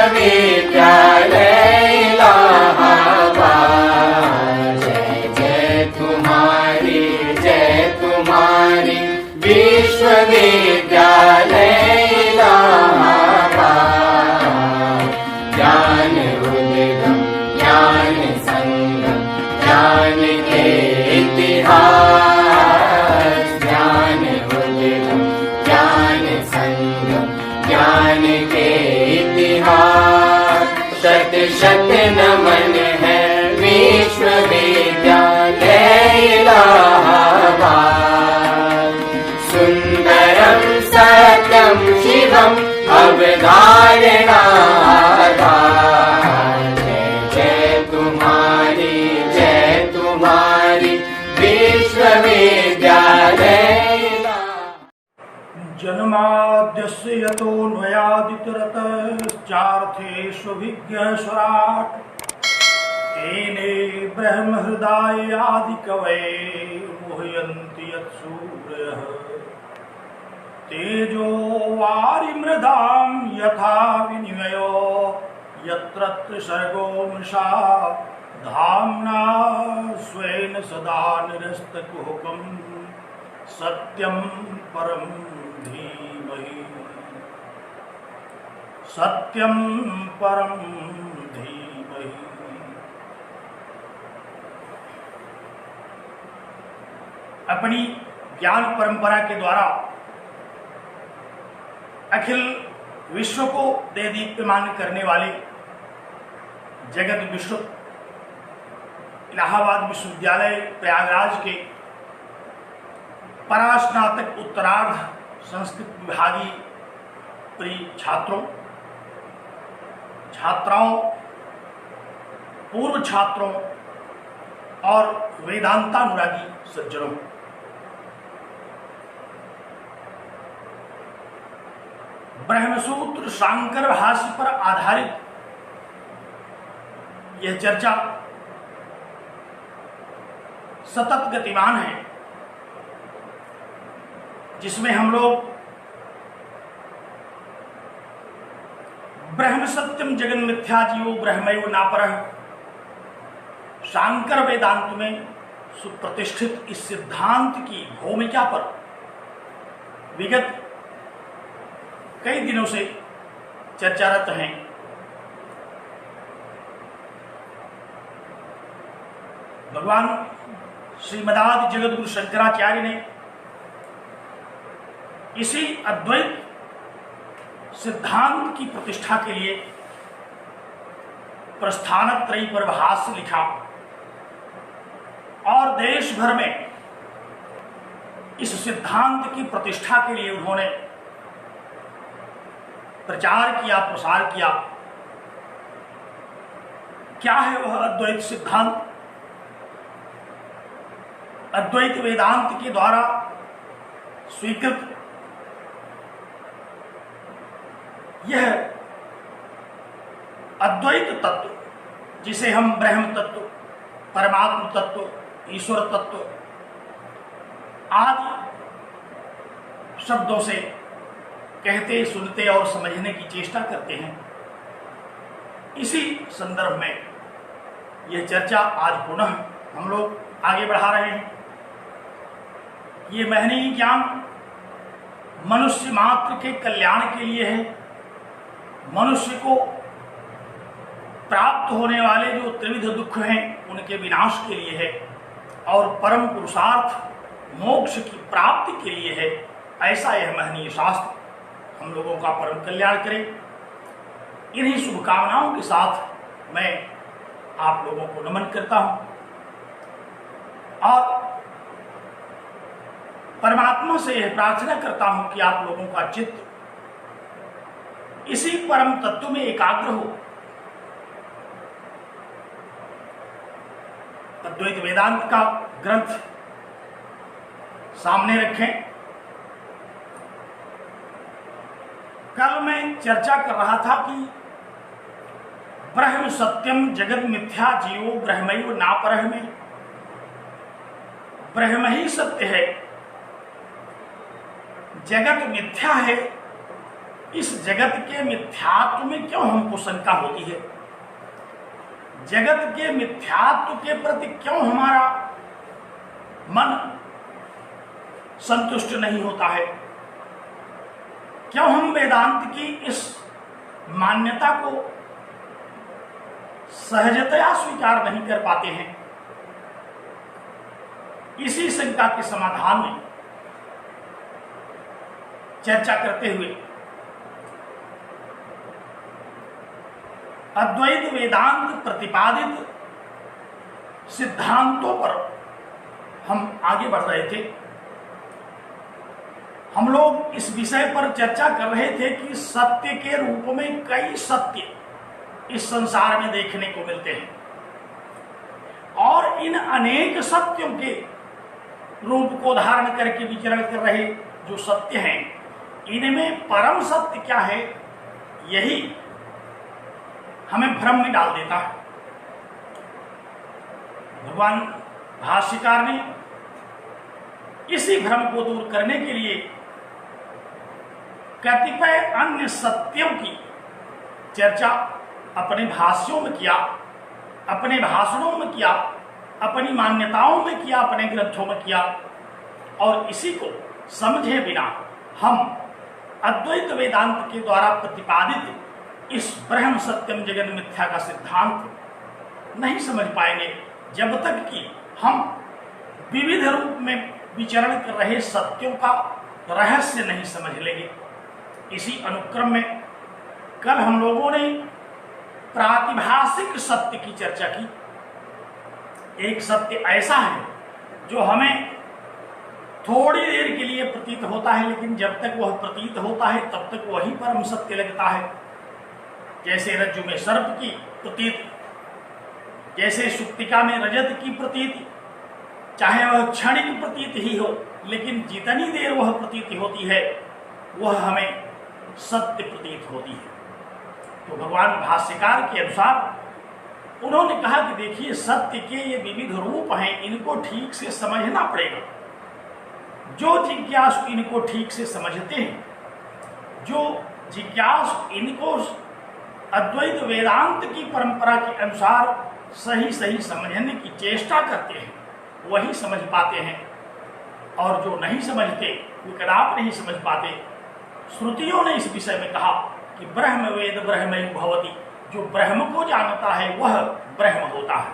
विश्वविद्यालय इलाहाबाद। जय तुम्हारी विश्वविद्यालय इलाहाबाद। ज्ञान उद्गम ज्ञान संगम ज्ञान के इतिहास। ज्ञान उद्गम ज्ञान संगम ज्ञान के इतिहास। शत शत नमन है विश्वविद्यालय इलाहाबाद। सुंदरम सत्यम शिवम अवधारणाधार। जय तुम्हारी विश्वविद्यालय। जन्माद्यस्य यतोऽन्वयादितरतश्चार्थेष्वभिज्ञः स्वराट्। तेने ब्रह्महृदायादिकवये मुह्यन्ति यत्सूरयः। तेजो वारिमृदां यथा विनिमयो यत्र त्रिसर्गो मृषा। धाम्ना स्वेन सदा निरस्तकुहकं सत्यं परं धीमहि। सत्यं परं धीमहि। अपनी ज्ञान परंपरा के द्वारा अखिल विश्व को दे दीप्यमान करने वाले जगत विश्व इलाहाबाद विश्वविद्यालय प्रयागराज के परास्नातक उत्तरार्ध संस्कृत विभागीय प्रिय छात्रों, छात्राओं, पूर्व छात्रों और वेदांतानुरागी सज्जनों, ब्रह्मसूत्र शांकर भाष्य पर आधारित यह चर्चा सतत गतिमान है, जिसमें हम लोग ब्रह्म सत्यम जगन मिथ्या जीवो ब्रह्मैव नापरः शांकर वेदांत में सुप्रतिष्ठित इस सिद्धांत की भूमिका पर विगत कई दिनों से चर्चारत हैं। भगवान श्रीमदादि जगद्गुरु शंकराचार्य ने इसी अद्वैत सिद्धांत की प्रतिष्ठा के लिए प्रस्थानत्रयी पर भाष्य लिखा और देश भर में इस सिद्धांत की प्रतिष्ठा के लिए उन्होंने प्रचार किया, प्रसार किया। क्या है वह अद्वैत सिद्धांत? अद्वैत वेदांत के द्वारा स्वीकृत यह अद्वैत तत्व, जिसे हम ब्रह्म तत्व, परमात्म तत्व, ईश्वर तत्व आदि शब्दों से कहते, सुनते और समझने की चेष्टा करते हैं, इसी संदर्भ में यह चर्चा आज पुनः हम लोग आगे बढ़ा रहे हैं। ये महनीय ज्ञान मनुष्य मात्र के कल्याण के लिए है, मनुष्य को प्राप्त होने वाले जो त्रिविध दुख हैं उनके विनाश के लिए है और परम पुरुषार्थ मोक्ष की प्राप्ति के लिए है। ऐसा यह महनीय शास्त्र हम लोगों का परम कल्याण करे। इन्हीं शुभकामनाओं के साथ मैं आप लोगों को नमन करता हूं और परमात्मा से यह प्रार्थना करता हूं कि आप लोगों का चित्त इसी परम तत्व में एकाग्र हो। अद्वैत वेदांत का ग्रंथ सामने रखें। कल मैं चर्चा कर रहा था कि ब्रह्म सत्यम जगत मिथ्या जीवो ब्रह्मैव नापरः में ब्रह्म ही सत्य है, जगत मिथ्या है इस जगत के मिथ्यात्व में क्यों हमको शंका होती है, जगत के मिथ्यात्व के प्रति क्यों हमारा मन संतुष्ट नहीं होता है, क्यों हम वेदांत की इस मान्यता को सहजतया स्वीकार नहीं कर पाते हैं। इसी शंका के समाधान में चर्चा करते हुए अद्वैत वेदांत प्रतिपादित सिद्धांतों पर हम आगे बढ़ रहे थे। हम लोग इस विषय पर चर्चा कर रहे थे कि सत्य के रूप में कई सत्य इस संसार में देखने को मिलते हैं और इन अनेक सत्यों के रूप को धारण करके विचरण कर रहे जो सत्य हैं, इनमें परम सत्य क्या है, यही हमें भ्रम में डाल देता है। भगवान भाष्यकार ने इसी भ्रम को दूर करने के लिए कतिपय अन्य सत्यों की चर्चा अपने भाष्यों में किया, अपने भाषणों में किया, अपनी मान्यताओं में किया, अपने ग्रंथों में किया। और इसी को समझे बिना हम अद्वैत वेदांत के द्वारा प्रतिपादित इस ब्रह्म सत्यम जगन मिथ्या का सिद्धांत नहीं समझ पाएंगे जब तक कि हम विविध रूप में विचरण कर रहे सत्यों का रहस्य नहीं समझ लेंगे। इसी अनुक्रम में कल हम लोगों ने प्रातिभाषिक सत्य की चर्चा की। एक सत्य ऐसा है जो हमें थोड़ी देर के लिए प्रतीत होता है, लेकिन जब तक वह प्रतीत होता है तब तक वही परम सत्य लगता है। जैसे रज्जु में सर्प की प्रतीति, जैसे सुप्तिका में रजत की प्रतीति, चाहे वह क्षणिक प्रतीति ही हो, लेकिन जितनी देर वह प्रतीति होती है वह हमें सत्य प्रतीत होती है। तो भगवान भाष्यकार के अनुसार उन्होंने कहा कि देखिए, सत्य के ये विविध रूप हैं, इनको ठीक से समझना पड़ेगा। जो जिज्ञासु इनको ठीक से समझते हैं, जो जिज्ञासु इनको अद्वैत वेदांत की परंपरा के अनुसार सही सही समझने की चेष्टा करते हैं, वही समझ पाते हैं। और जो नहीं समझते, वो कदापि नहीं समझ पाते। श्रुतियों ने इस विषय में कहा कि ब्रह्म वेद ब्रह्मैव भवति, जो ब्रह्म को जानता है वह ब्रह्म होता है।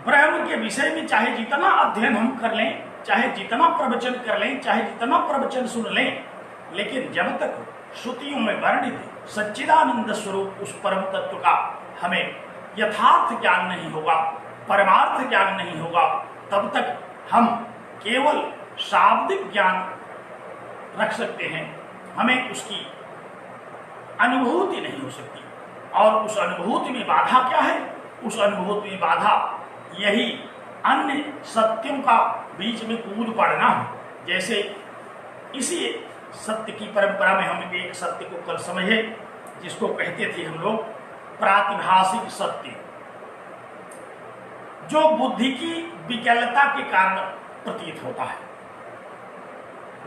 ब्रह्म के विषय में चाहे जितना अध्ययन हम कर लें, चाहे जितना प्रवचन कर लें, चाहे जितना प्रवचन सुन लें, लेकिन जब तक श्रुतियों में वर्णित सच्चिदानंद स्वरूप उस परम तत्व का हमें यथार्थ ज्ञान नहीं होगा, परमार्थ ज्ञान नहीं होगा, तब तक हम केवल शाब्दिक ज्ञान रख सकते हैं। हमें उसकी अनुभूति नहीं हो सकती। और उस अनुभूति में बाधा क्या है? उस अनुभूति में बाधा यही अन्य सत्यों का बीच में कूद पड़ना है। जैसे इसी सत्य की परंपरा में हम एक सत्य को कल समझे, जिसको कहते थे हम लोग प्रातिभाषिक सत्य, जो बुद्धि की विकलता के कारण प्रतीत होता है।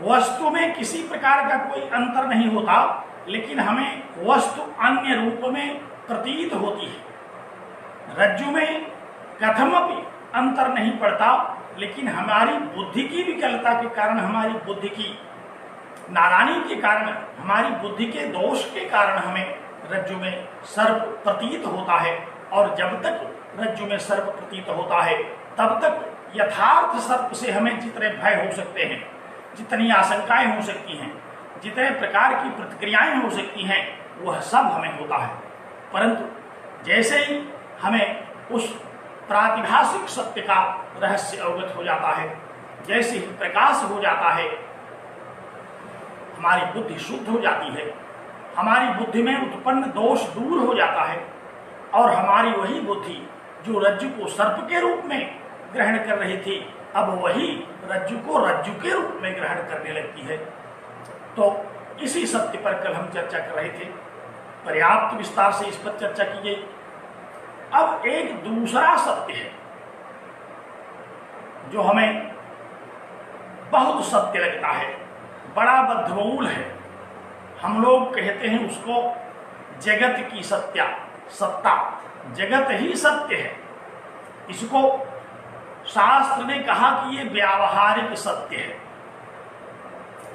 वस्तु में किसी प्रकार का कोई अंतर नहीं होता, लेकिन हमें वस्तु अन्य रूप में प्रतीत होती है। रज्जु में कथमपि अंतर नहीं पड़ता, लेकिन हमारी बुद्धि की विकलता के कारण, हमारी बुद्धि की नादानी के कारण, हमारी बुद्धि के दोष के कारण हमें रज्जु में सर्प प्रतीत होता है। और जब तक रज्जु में सर्प प्रतीत होता है, तब तक यथार्थ सर्प से हमें जितने भय हो सकते हैं, जितनी आशंकाएं हो सकती हैं, जितने प्रकार की प्रतिक्रियाएं हो सकती हैं, वह सब हमें होता है। परंतु जैसे ही हमें उस प्रातिभाषिक सत्य का रहस्य अवगत हो जाता है, जैसे ही प्रकाश हो जाता है, हमारी बुद्धि शुद्ध हो जाती है, हमारी बुद्धि में उत्पन्न दोष दूर हो जाता है, और हमारी वही बुद्धि जो रज्जु को सर्प के रूप में ग्रहण कर रही थी, अब वही रज्जु को रज्जु के रूप में ग्रहण करने लगती है। तो इसी सत्य पर कल हम चर्चा कर रहे थे, पर्याप्त विस्तार से इस पर चर्चा की गई। अब एक दूसरा सत्य है जो हमें बहुत सत्य लगता है, बड़ा बद्धमूल है, हम लोग कहते हैं उसको जगत की सत्ता, जगत ही सत्य है। इसको शास्त्र ने कहा कि ये व्यावहारिक सत्य है।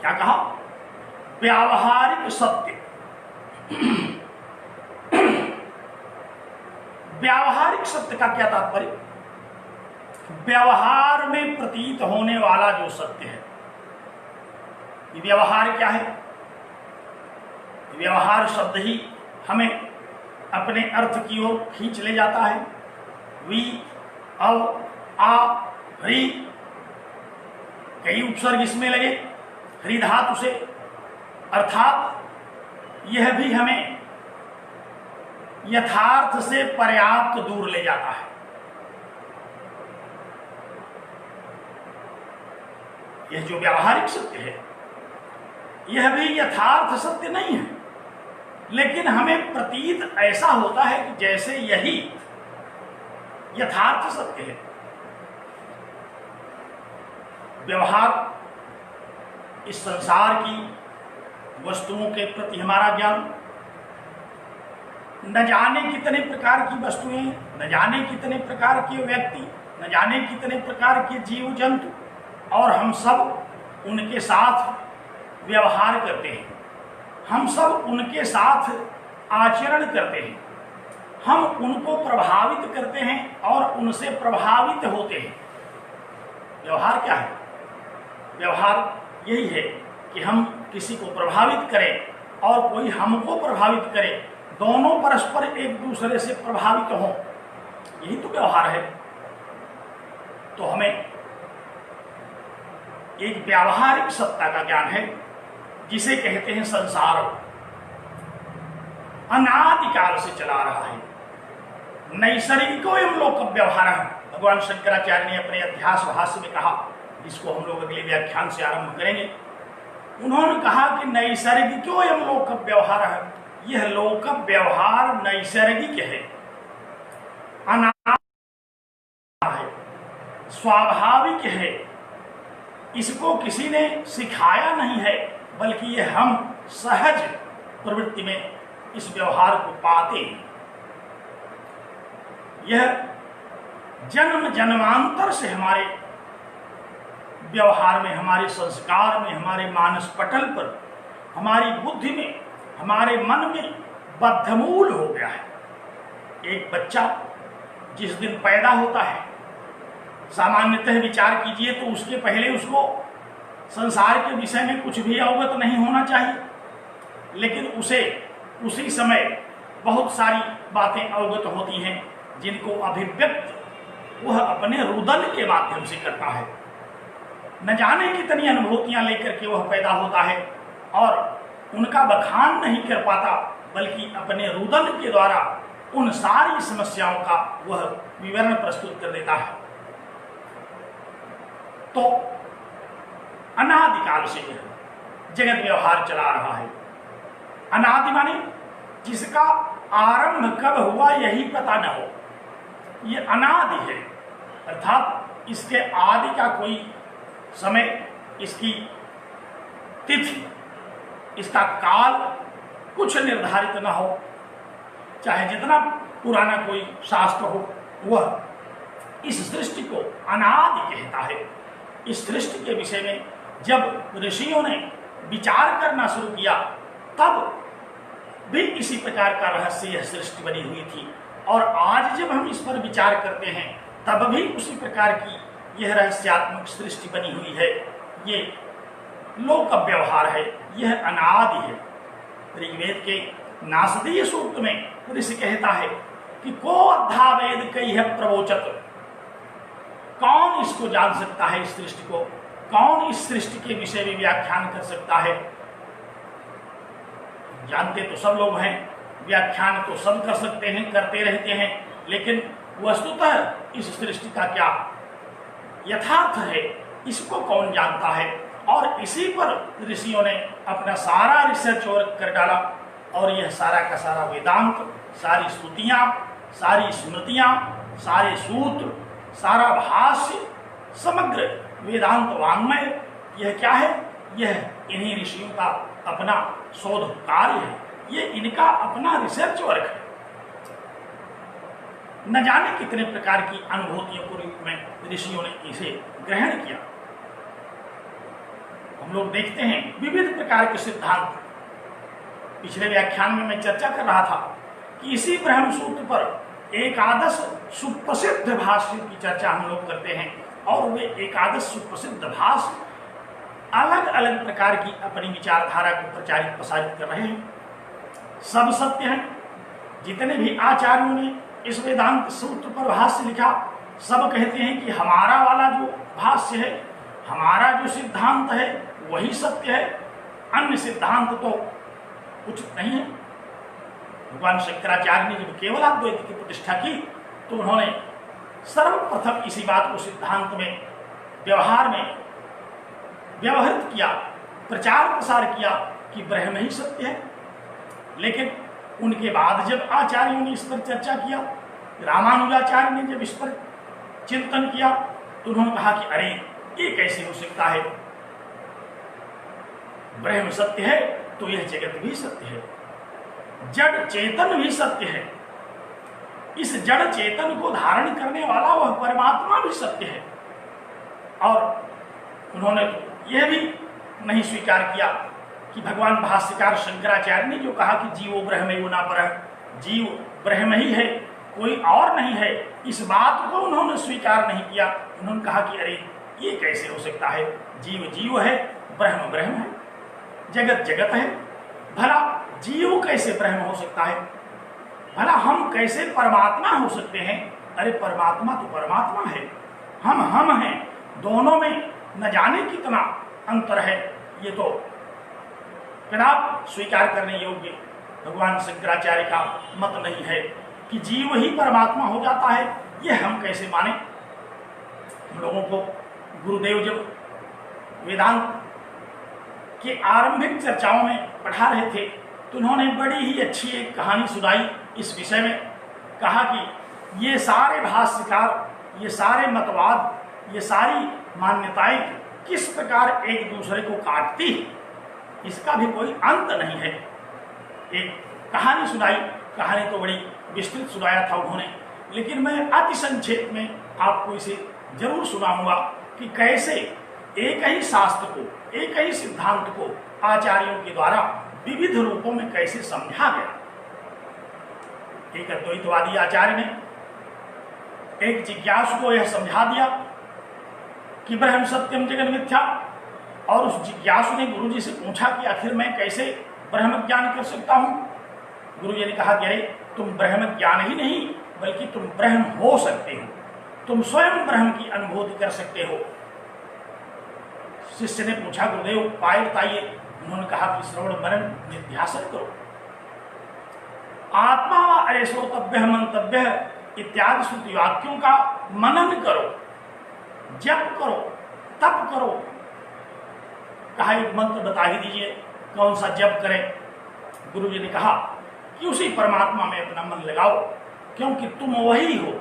क्या कहा? व्यावहारिक सत्य। व्यावहारिक सत्य का क्या तात्पर्य? व्यवहार में प्रतीत होने वाला जो सत्य है। ये व्यवहार क्या है? व्यवहार शब्द ही हमें अपने अर्थ की ओर खींच ले जाता है। वी, अव, आ, ह्री, कई उपसर्ग इसमें लगे ह्री धातु से, अर्थात यह भी हमें यथार्थ से पर्याप्त दूर ले जाता है। यह जो व्यावहारिक सत्य है यह भी यथार्थ सत्य नहीं है, लेकिन हमें प्रतीत ऐसा होता है कि जैसे यही यथार्थ सत्य है। व्यवहार इस संसार की वस्तुओं के प्रति हमारा ज्ञान, न जाने कितने प्रकार की वस्तुएं, न जाने कितने प्रकार के व्यक्ति, न जाने कितने प्रकार के जीव जंतु, और हम सब उनके साथ व्यवहार करते हैं, हम सब उनके साथ आचरण करते हैं, हम उनको प्रभावित करते हैं और उनसे प्रभावित होते हैं। व्यवहार क्या है? व्यवहार यही है कि हम किसी को प्रभावित करें और कोई हमको प्रभावित करे, दोनों परस्पर एक दूसरे से प्रभावित हों, यही तो व्यवहार है। तो हमें एक व्यावहारिक सत्ता का ज्ञान है जिसे कहते हैं संसार अनादिकाल से चला रहा है। नैसर्गिको एवं लोक व्यवहार, भगवान शंकराचार्य ने अपने अध्यास भाष्य में कहा, जिसको हम लोग अगले व्याख्यान से आरंभ करेंगे। उन्होंने कहा कि नैसर्गिको एवं लोक व्यवहार है, यह लोक व्यवहार नैसर्गिक है, अनादि है, स्वाभाविक है, इसको किसी ने सिखाया नहीं है, बल्कि यह हम सहज प्रवृत्ति में इस व्यवहार को पाते हैं। यह जन्म जन्मांतर से हमारे व्यवहार में, हमारे संस्कार में, हमारे मानस पटल पर, हमारी बुद्धि में, हमारे मन में बद्धमूल हो गया है। एक बच्चा जिस दिन पैदा होता है, सामान्यतः विचार कीजिए तो उसके पहले उसको संसार के विषय में कुछ भी अवगत नहीं होना चाहिए, लेकिन उसे उसी समय बहुत सारी बातें अवगत होती हैं जिनको अभिव्यक्त वह अपने रुदन के माध्यम से करता है। न जाने कितनी अनुभूतियां लेकर के वह पैदा होता है और उनका बखान नहीं कर पाता, बल्कि अपने रुदन के द्वारा उन सारी समस्याओं का वह विवरण प्रस्तुत कर देता है। तो अनादिकाल से जगत व्यवहार चला रहा है। अनादि माने जिसका आरंभ कब हुआ यही पता न हो, ये अनादि है, अर्थात इसके आदि का कोई समय, इसकी तिथि, इसका काल कुछ निर्धारित न हो। चाहे जितना पुराना कोई शास्त्र हो, वह इस सृष्टि को अनादि कहता है। इस सृष्टि के विषय में जब ऋषियों ने विचार करना शुरू किया, तब भी इसी प्रकार का रहस्य यह सृष्टि बनी हुई थी, और आज जब हम इस पर विचार करते हैं तब भी उसी प्रकार की यह रहस्यात्मक सृष्टि बनी हुई है। ये लोक व्यवहार है, यह अनादि है। ऋग्वेद के नासदीय सूक्त में ऋषि कहता है कि को अद्धा वेद कई है प्रवोचत, कौन इसको जान सकता है, इस सृष्टि को कौन इस सृष्टि के विषय में व्याख्यान कर सकता है। जानते तो सब लोग हैं, व्याख्यान तो सब कर सकते हैं, करते रहते हैं, लेकिन वस्तुतः इस सृष्टि का क्या यथार्थ है, इसको कौन जानता है। और इसी पर ऋषियों ने अपना सारा रिसर्च कर डाला, और यह सारा का सारा वेदांत, सारी स्तुतियां, सारी स्मृतियां, सारे सूत्र, सारा भाष्य, समग्र वेदांत वाङ्मय, यह क्या है? यह इन्हीं ऋषियों का अपना शोध कार्य है, ये इनका अपना रिसर्च वर्क है। न जाने कितने प्रकार की अनुभूतियों के रूप में ऋषियों ने इसे ग्रहण किया। हम लोग देखते हैं विविध प्रकार के सिद्धांत। पिछले व्याख्यान में मैं चर्चा कर रहा था कि इसी ब्रह्म सूत्र पर एकादश सुप्रसिद्ध भाष्य की चर्चा हम लोग करते हैं, और वे एकादश सुप्रसिद्ध भाष्य अलग अलग प्रकार की अपनी विचारधारा को प्रचारित प्रसारित कर रहे हैं। सब सत्य है। जितने भी आचार्यों ने इस वेदांत सूत्र पर भाष्य लिखा, सब कहते हैं कि हमारा वाला जो भाष्य है, हमारा जो सिद्धांत है वही सत्य है, अन्य सिद्धांत तो उचित नहीं है। भगवान शंकराचार्य ने जब केवलाद्वैत की प्रतिष्ठा की तो उन्होंने सर्वप्रथम इसी बात को सिद्धांत में, व्यवहार में व्यवहृत किया, प्रचार प्रसार किया कि ब्रह्म ही सत्य है। लेकिन उनके बाद जब आचार्यों ने इस पर चर्चा किया, रामानुजाचार्य ने जब इस पर चिंतन किया, तो उन्होंने कहा कि अरे ये कैसे हो सकता है, ब्रह्म सत्य है तो यह जगत भी सत्य है, जड़ चेतन भी सत्य है, इस जड़ चेतन को धारण करने वाला वह परमात्मा भी सत्य है। और उन्होंने यह भी नहीं स्वीकार किया कि भगवान भाष्यकार शंकराचार्य ने जो कहा कि जीवो ब्रह्मैव न परः, जीव ब्रह्म ही है, कोई और नहीं है, इस बात को उन्होंने स्वीकार नहीं किया। उन्होंने कहा कि अरे ये कैसे हो सकता है, जीव जीव है, ब्रह्म ब्रह्म है, जगत जगत है, भला जीव कैसे ब्रह्म हो सकता है, भला हम कैसे परमात्मा हो सकते हैं। अरे परमात्मा तो परमात्मा है, हम हैं, दोनों में न जाने कितना अंतर है। ये तो कदापि स्वीकार करने योग्य भगवान शंकराचार्य का मत नहीं है कि जीव ही परमात्मा हो जाता है। ये हम कैसे माने। हम लोगों को गुरुदेव जब वेदांत के आरंभिक चर्चाओं में पढ़ा रहे थे तो उन्होंने बड़ी ही अच्छी एक कहानी सुनाई इस विषय में। कहा कि ये सारे भाष्यकार, ये सारे मतवाद, ये सारी मान्यताएं किस प्रकार एक दूसरे को काटती है, इसका भी कोई अंत नहीं है। एक कहानी सुनाई, कहानी तो बड़ी विस्तृत सुनाया था उन्होंने, लेकिन मैं अति संक्षेप में आपको इसे जरूर सुनाऊंगा कि कैसे एक ही शास्त्र को, एक ही सिद्धांत को आचार्यों के द्वारा विविध रूपों में कैसे समझा गया। एक अद्वैतवादी आचार्य ने एक जिज्ञासु को यह समझा दिया कि ब्रह्म सत्यम जगन मिथ्या, और उस जिज्ञासु ने गुरु जी से पूछा कि आखिर मैं कैसे ब्रह्म ज्ञान कर सकता हूं। गुरु जी ने कहा कि अरे तुम ब्रह्म ज्ञान ही नहीं बल्कि तुम ब्रह्म हो सकते हो, तुम स्वयं ब्रह्म की अनुभूति कर सकते हो। शिष्य ने पूछा गुरुदेव उपाय बताइए। उन्होंने कहा कि श्रवण मनन निध्यासन करो, आत्मा व अरेशोतव्य मंतव्य इत्यादि श्रुति वाक्यों का मनन करो, जप करो, तप करो। कहा एक मंत्र बता ही दीजिए, कौन सा जप करें। गुरु जी ने कहा कि उसी परमात्मा में अपना मन लगाओ, क्योंकि तुम वही हो।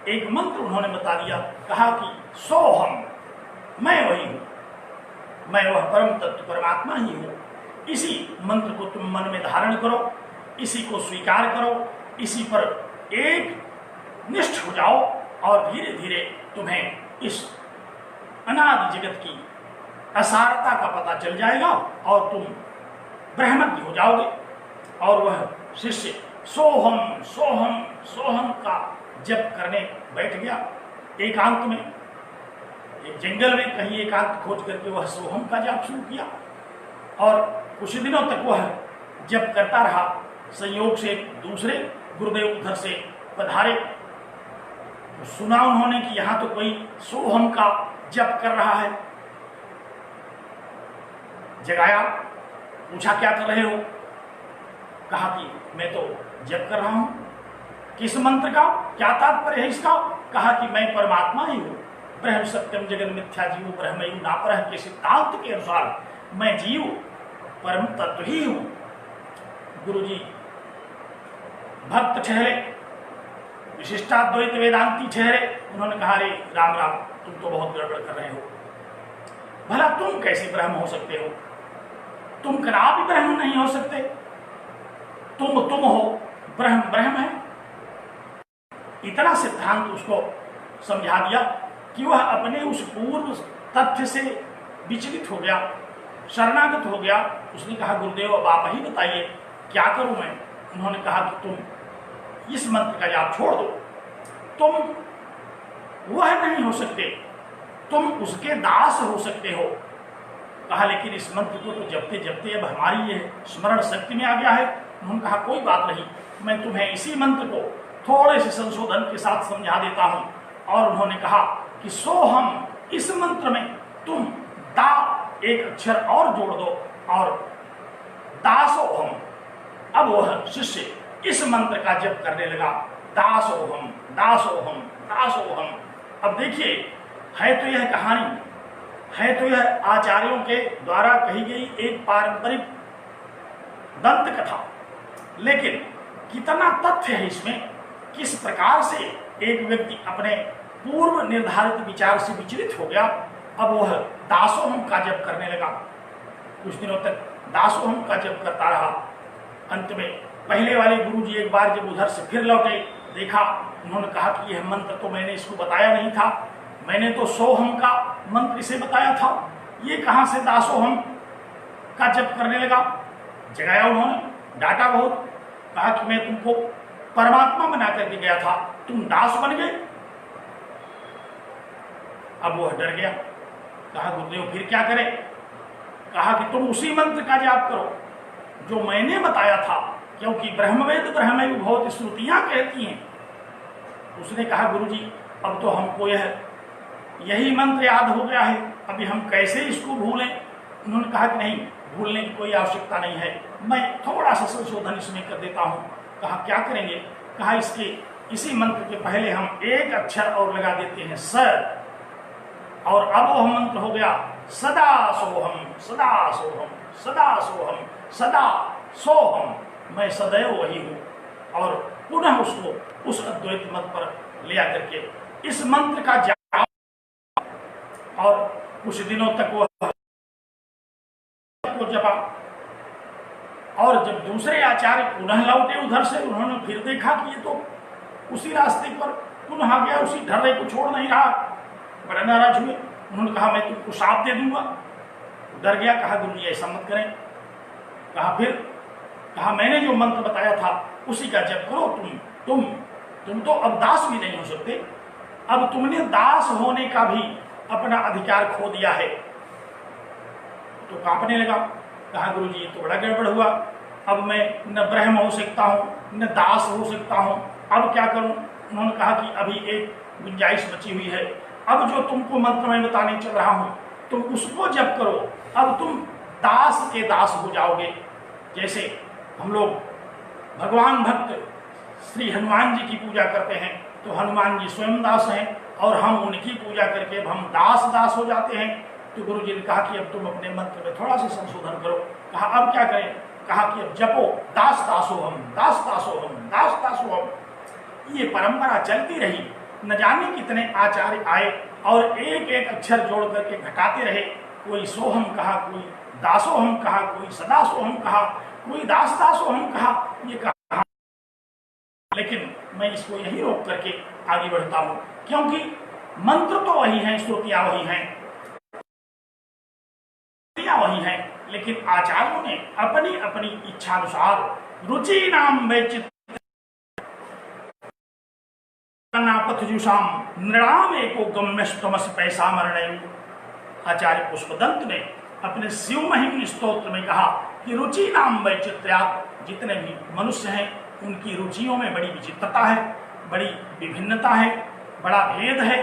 एक मंत्र उन्होंने बता दिया, कहा कि सोहम, मैं वही हूं, मैं वह परम तत्व परमात्मा ही हूं। इसी मंत्र को तुम मन में धारण करो, इसी को स्वीकार करो, इसी पर एक निष्ठ हो जाओ, और धीरे धीरे तुम्हें इस अनादि जगत की असारता का पता चल जाएगा और तुम ब्रह्मज्ञ हो जाओगे। और वह शिष्य सोहम सोहम सोहम का जप करने बैठ गया। एकांत में, एक जंगल में कहीं एकांत खोज करके वह सोहम का जप शुरू किया, और कुछ दिनों तक वह जप करता रहा। संयोग से दूसरे गुरुदेव उधर से पधारे, तो सुना उन्होंने कि यहां तो कोई सोहम का जप कर रहा है। जगाया, पूछा क्या कर रहे हो। कहा कि मैं तो जप कर रहा हूं। किस मंत्र का, क्या तात्पर्य है इसका। कहा कि मैं परमात्मा ही हूं, ब्रह्म सत्यम जगन मिथ्या जीव ब्रह्मैव न परः के सिद्धांत के अनुसार मैं जीव परम तत्व ही हूं। गुरुजी भक्त ठहरे, विशिष्टाद्वैत वेदांती ठहरे। उन्होंने कहा रे राम राम, तुम तो बहुत गड़बड़ कर रहे हो, भला तुम कैसे ब्रह्म हो सकते हो। तुम कदापि ब्रह्म नहीं हो सकते, तुम हो, ब्रह्म ब्रह्म है। इतना सिद्धांत उसको समझा दिया कि वह अपने उस पूर्व तथ्य से विचलित हो गया, शरणागत हो गया। उसने कहा गुरुदेव अब आप ही बताइए क्या करूं मैं। उन्होंने कहा कि तुम इस मंत्र का जाप छोड़ दो, तुम वह नहीं हो सकते, तुम उसके दास हो सकते हो। कहा लेकिन इस मंत्र को तो जपते जपते अब हमारी ये स्मरण शक्ति में आ गया है। उन्होंने कहा कोई बात नहीं, मैं तुम्हें इसी मंत्र को थोड़े से संशोधन के साथ समझा देता हूं। और उन्होंने कहा कि सोहम, इस मंत्र में तुम दा एक अक्षर और जोड़ दो और दासोहम। अब वह शिष्य इस मंत्र का जप करने लगा, दासोहम दासोहम दासोहम। अब देखिए, है तो यह कहानी, है तो यह आचार्यों के द्वारा कही गई एक पारंपरिक दंत कथा, लेकिन कितना तथ्य है इसमें, किस प्रकार से एक व्यक्ति अपने पूर्व निर्धारित विचार से विचलित हो गया। अब वह दासोहम का जप करने लगा। कुछ दिनों तक दासोहम का जप करता रहा। अंत में पहले वाले गुरुजी एक बार जब उधर से फिर लौटे, देखा, उन्होंने कहा कि यह मंत्र तो मैंने इसको बताया नहीं था, मैंने तो सोहम का मंत्र इसे बताया था, ये कहां से दासोहम का जप करने लगा। जगाया उन्होंने, डांटा बहुत, कहा कि मैं तुमको परमात्मा बना करके गया था, तुम दास बन गए। अब वह डर गया, कहा गुरुदेव फिर क्या करें। कहा कि तुम उसी मंत्र का जाप करो जो मैंने बताया था, क्योंकि ब्रह्मवेद ब्रह्म बहुत श्रुतियां कहती हैं। उसने कहा गुरुजी अब तो हमको यही मंत्र याद हो गया है, अभी हम कैसे इसको भूलें। उन्होंने कहा कि नहीं, भूलने की कोई आवश्यकता नहीं है, मैं थोड़ा सा संशोधन इसमें कर देता हूं। कहा क्या करेंगे। कहा इसी मंत्र के पहले हम एक अक्षर और लगा देते हैं स, और अब वह मंत्र हो गया सदा सोहम सदा सोहम सदा सोहम सदा सोहम, मैं सदैव वही हूं। और पुनः उसको उस अद्वैत मत पर ले आकर के इस मंत्र का जाप, और कुछ दिनों तक वह जपा। और जब दूसरे आचार्य पुनः लौटे उधर से, उन्होंने फिर देखा कि ये तो उसी रास्ते पर पुनः आ गया, उसी ढर्रे को छोड़ नहीं रहा। बड़ा नाराज हुए। उन्होंने कहा मैं तुमको शाप दे दूंगा। डर गया, कहा गुरुजी ऐसा मत करें। कहा फिर, कहा मैंने जो मंत्र बताया था उसी का जप करो। तुम तो अब दास भी नहीं हो सकते, अब तुमने दास होने का भी अपना अधिकार खो दिया है। तो कांपने लगा, कहा गुरुजी ये तो बड़ा गड़बड़ हुआ, अब मैं न ब्रह्म हो सकता हूँ न दास हो सकता हूँ, अब क्या करूं। उन्होंने कहा कि अभी एक गुंजाइश बची हुई है, अब जो तुमको मंत्र मैं बताने चल रहा हूं तुम उसको जप करो, अब तुम दास के दास हो जाओगे। जैसे हम लोग भगवान भक्त श्री हनुमान जी की पूजा करते हैं तो हनुमान जी स्वयं दास हैं, और हम उनकी पूजा करके अब हम दास हो जाते हैं। तो गुरु जी ने कहा कि अब तुम अपने मंत्र में थोड़ा सा संशोधन करो। कहा अब क्या करें। कहा कि अब जपो दास दासो हम दास दासो हम दास दासो हम। ये परंपरा चलती रही, न जाने कितने आचार्य आए और एक एक अक्षर जोड़ करके घटाते रहे। कोई सोहम कहा, कोई दासोहम कहा, कोई सदासोहम कहा, कोई दास दासोहम कहा, ये कहा। लेकिन मैं इसको यही रोक करके आगे बढ़ता हूं, क्योंकि मंत्र तो वही हैं, स्तुतियां वही हैं, वही हैं, लेकिन आचार्यों ने अपनी अपनी इच्छानुसार रुचि नाम वैचित्र पथजुषाम नृणाम एको गम्यस्तमस पैसा मरण। आचार्य पुष्पदंत ने अपने शिव महिम स्तोत्र में कहा कि रुचि नाम वैचित्र्यात्, जितने भी मनुष्य हैं उनकी रुचियों में बड़ी विचित्रता है, बड़ी विभिन्नता है, बड़ा भेद है,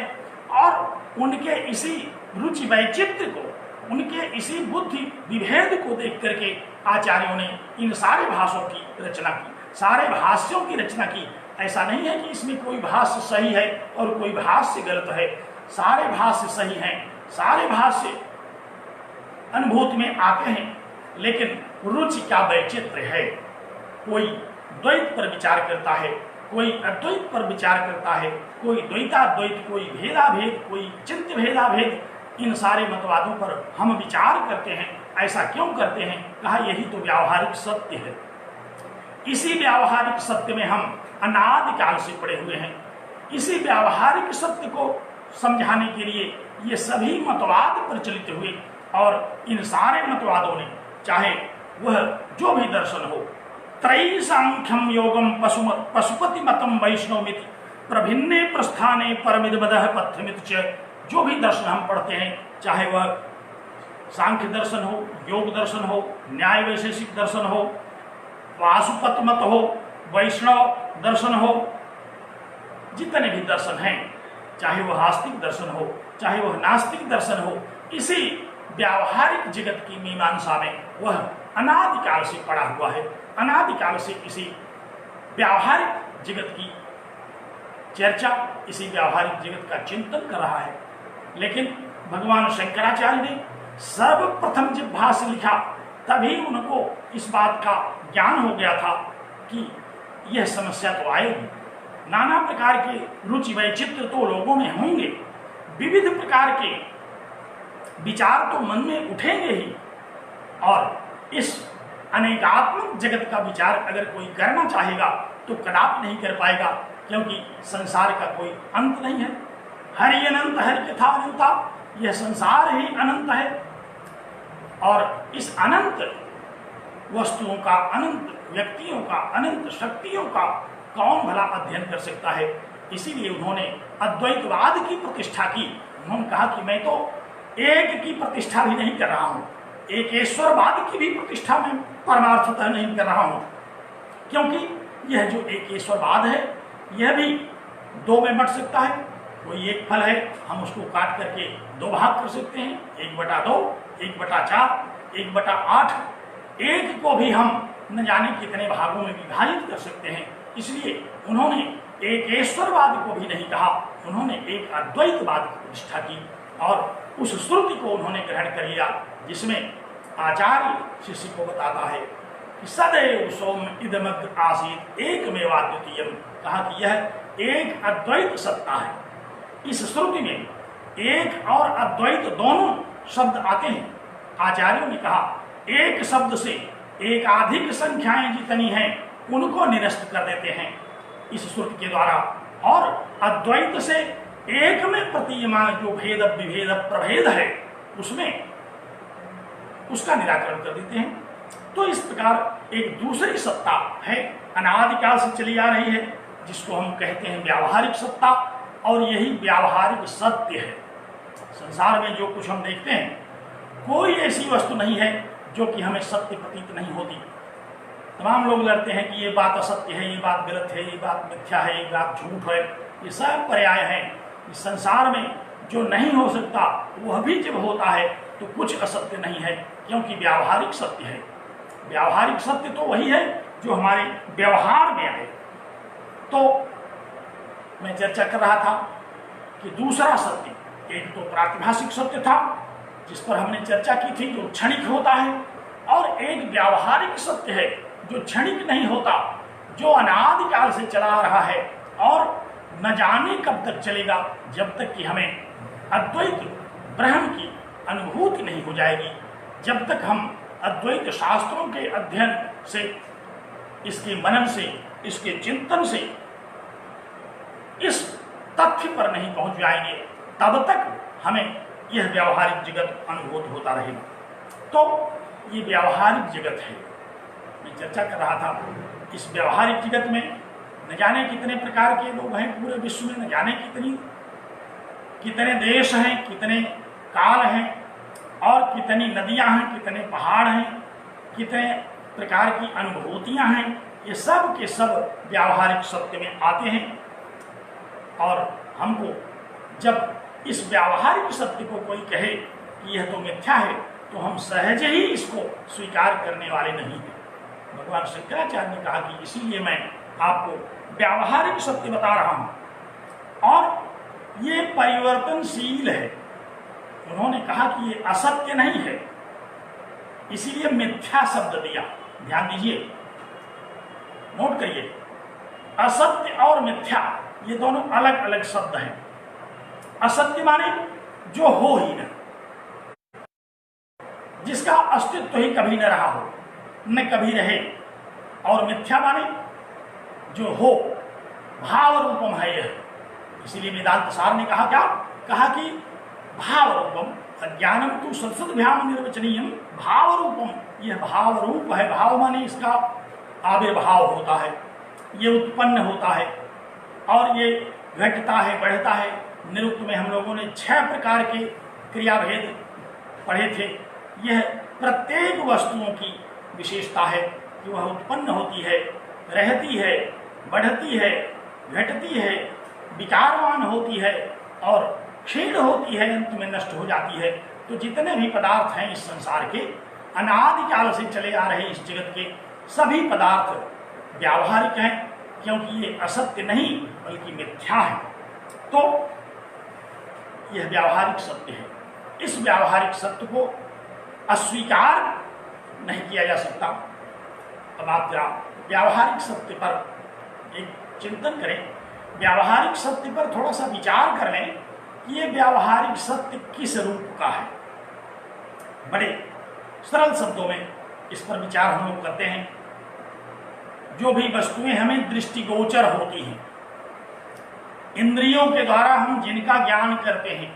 और उनके इसी रुचि वैचित्र को, उनके इसी बुद्धि विभेद को देख करके आचार्यों ने इन सारे भाषों की रचना की, सारे भाष्यों की रचना की। ऐसा नहीं है कि इसमें कोई भाष्य सही है और कोई भाष्य गलत है, सारे भाष्य सही हैं, सारे भाष्य अनुभूति में आते हैं, लेकिन रुचि का वैचित्र है। कोई द्वैत पर विचार करता है, कोई अद्वैत पर विचार करता है, कोई द्वैताद्वैत, कोई भेदाभेद, कोई चिंत्य भेदाभेद। इन सारे मतवादों पर हम विचार करते हैं ऐसा क्यों करते हैं? कहा यही तो व्यावहारिक सत्य है। इसी व्यावहारिक सत्य में हम अनादिकाल से पड़े हुए हैं। इसी व्यावहारिक सत्य को समझाने के लिए ये सभी मतवाद प्रचलित हुए और इन सारे मतवादों ने, चाहे वह जो भी दर्शन हो, त्रयी सांख्यम योगम पशुपति मतम वैष्णवमिति प्रभिन्ने प्रस्थाने परमिदमदः पथ्यमित च, जो भी दर्शन हम पढ़ते हैं, चाहे वह सांख्य दर्शन हो, योग दर्शन हो, न्याय वैशेषिक दर्शन हो, पाशुपत मत हो, वैष्णव दर्शन हो, जितने भी दर्शन हैं, चाहे वह आस्तिक दर्शन हो, चाहे वह नास्तिक दर्शन हो, इसी व्यावहारिक जगत की मीमांसा में वह अनादिकाल से पड़ा हुआ है। अनादिकाल से इसी व्यावहारिक जगत की चर्चा, इसी व्यावहारिक जगत का चिंतन कर रहा है। लेकिन भगवान शंकराचार्य ने सर्वप्रथम जब भाष्य लिखा, तभी उनको इस बात का ज्ञान हो गया था कि यह समस्या तो आएगी। नाना प्रकार के रुचि वैचित्र तो लोगों में होंगे, विविध प्रकार के विचार तो मन में उठेंगे ही, और इस अनेकात्मक जगत का विचार अगर कोई करना चाहेगा तो कदापि नहीं कर पाएगा, क्योंकि संसार का कोई अंत नहीं है। हरि अनंत हरि यथा अनंता, यह संसार ही अनंत है, और इस अनंत वस्तुओं का, अनंत व्यक्तियों का, अनंत शक्तियों का कौन भला अध्ययन कर सकता है। इसीलिए उन्होंने अद्वैतवाद की प्रतिष्ठा की। उन्होंने कहा कि मैं तो एक की प्रतिष्ठा भी नहीं कर रहा हूँ, एकेश्वरवाद की भी प्रतिष्ठा में परमार्थतः नहीं कर रहा हूँ, क्योंकि यह जो एकेश्वरवाद है यह भी दो में बंट सकता है। कोई एक फल है, हम उसको काट करके दो भाग कर सकते हैं, 1/2, 1/4, 1/8। एक को भी हम न जाने कितने भागों में विभाजित कर सकते हैं। इसलिए उन्होंने एक ईश्वरवाद को भी नहीं कहा, उन्होंने एक अद्वैतवाद की प्रतिष्ठा की, और उस श्रुति को उन्होंने ग्रहण कर लिया, जिसमें आचार्य शिष्य को बताता है कि सदैव सौम्य इदमग्र आसीत एकमेवाद्वितीयम्। कहा कि यह एक अद्वैत सत्ता है। इस श्रुति में एक और अद्वैत दोनों शब्द आते हैं। आचार्यों ने कहा एक शब्द से एकाधिक संख्याएं जितनी हैं उनको निरस्त कर देते हैं इस श्रुति के द्वारा, और अद्वैत से एक में प्रतीयमान जो भेद विभेद प्रभेद है उसमें उसका निराकरण कर देते हैं। तो इस प्रकार एक दूसरी सत्ता है, अनादिकाल से चली आ रही है, जिसको हम कहते हैं व्यावहारिक सत्ता, और यही व्यावहारिक सत्य है। संसार में जो कुछ हम देखते हैं, कोई ऐसी वस्तु नहीं है जो कि हमें सत्य प्रतीत नहीं होती। तमाम लोग लड़ते हैं कि ये बात असत्य है, ये बात गलत है, ये बात मिथ्या है, ये बात झूठ है। ये सब पर्याय हैं। इस संसार में जो नहीं हो सकता वह भी जब होता है तो कुछ असत्य नहीं है, क्योंकि व्यावहारिक सत्य है। व्यावहारिक सत्य तो वही है जो हमारे व्यवहार में आए। तो मैं चर्चा कर रहा था कि दूसरा सत्य, एक तो प्रातिभाषिक सत्य था जिस पर हमने चर्चा की थी, जो क्षणिक होता है, और एक व्यावहारिक सत्य है जो क्षणिक नहीं होता, जो अनादिकाल से चला आ रहा है और न जाने कब तक चलेगा, जब तक कि हमें अद्वैत ब्रह्म की अनुभूति नहीं हो जाएगी, जब तक हम अद्वैत शास्त्रों के अध्ययन से, इसके मनन से, इसके चिंतन से इस तथ्य पर नहीं पहुंच जाएंगे, तब तक हमें यह व्यावहारिक जगत अनुभूत होता रहेगा। तो ये व्यावहारिक जगत है, मैं चर्चा कर रहा था। इस व्यावहारिक जगत में न जाने कितने प्रकार के लोग हैं पूरे विश्व में, न जाने कितने देश हैं, कितने काल हैं, और कितनी नदियां हैं, कितने पहाड़ हैं, कितने प्रकार की अनुभूतियां हैं। ये सब के सब व्यावहारिक सत्य में आते हैं, और हमको जब इस व्यावहारिक सत्य को कोई कहे कि यह तो मिथ्या है, तो हम सहज ही इसको स्वीकार करने वाले नहीं हैं। भगवान शंकराचार्य ने कहा कि इसीलिए मैं आपको व्यावहारिक सत्य बता रहा हूं, और ये परिवर्तनशील है। उन्होंने कहा कि ये असत्य नहीं है, इसीलिए मिथ्या शब्द दिया। ध्यान दीजिए, नोट करिए, असत्य और मिथ्या ये दोनों अलग अलग शब्द हैं। असत्य माने जो हो ही नहीं, जिसका अस्तित्व ही कभी न रहा हो, न कभी रहे, और मिथ्या माने जो हो, भाव रूपम है यह। इसीलिए वेदांत सार ने कहा क्या, कहा कि भाव रूपम अज्ञानम तो सत्सद्भ्याम निर्वचनीयम भाव रूपम, यह भाव रूप है। भाव माने इसका आविर्भाव होता है, ये उत्पन्न होता है और ये घटता है, बढ़ता है। निरुक्त में हम लोगों ने 6 प्रकार के क्रियाभेद पढ़े थे। यह प्रत्येक वस्तुओं की विशेषता है कि वह उत्पन्न होती है, रहती है, बढ़ती है, घटती है, विकारवान होती है और क्षीण होती है, अंत में नष्ट हो जाती है। तो जितने भी पदार्थ हैं इस संसार के, अनादिकाल से चले आ रहे इस जगत के सभी पदार्थ व्यावहारिक हैं, क्योंकि ये असत्य नहीं बल्कि मिथ्या है। तो यह व्यावहारिक सत्य है। इस व्यावहारिक सत्य को अस्वीकार नहीं किया जा सकता। अब आप जरा व्यावहारिक सत्य पर एक चिंतन करें, व्यावहारिक सत्य पर थोड़ा सा विचार कर लें कि ये व्यावहारिक सत्य किस रूप का है। बड़े सरल शब्दों में इस पर विचार हम लोग करते हैं। जो भी वस्तुएं हमें दृष्टिगोचर होती हैं, इंद्रियों के द्वारा हम जिनका ज्ञान करते हैं,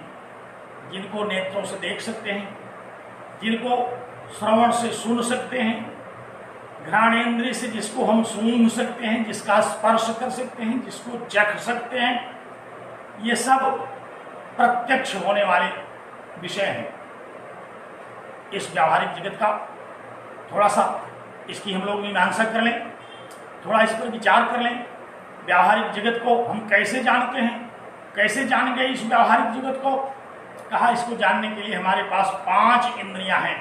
जिनको नेत्रों से देख सकते हैं, जिनको श्रवण से सुन सकते हैं, घ्राणेन्द्रिय से जिसको हम सूंघ सकते हैं, जिसका स्पर्श कर सकते हैं, जिसको चख सकते हैं, ये सब प्रत्यक्ष होने वाले विषय हैं। इस व्यावहारिक जगत का थोड़ा सा इसकी हम लोग मीमांसा कर लें, थोड़ा इस पर विचार कर लें। व्यावहारिक जगत को हम कैसे जानते हैं, कैसे जान गए इस व्यावहारिक जगत को। कहा इसको जानने के लिए हमारे पास 5 इंद्रियां हैं।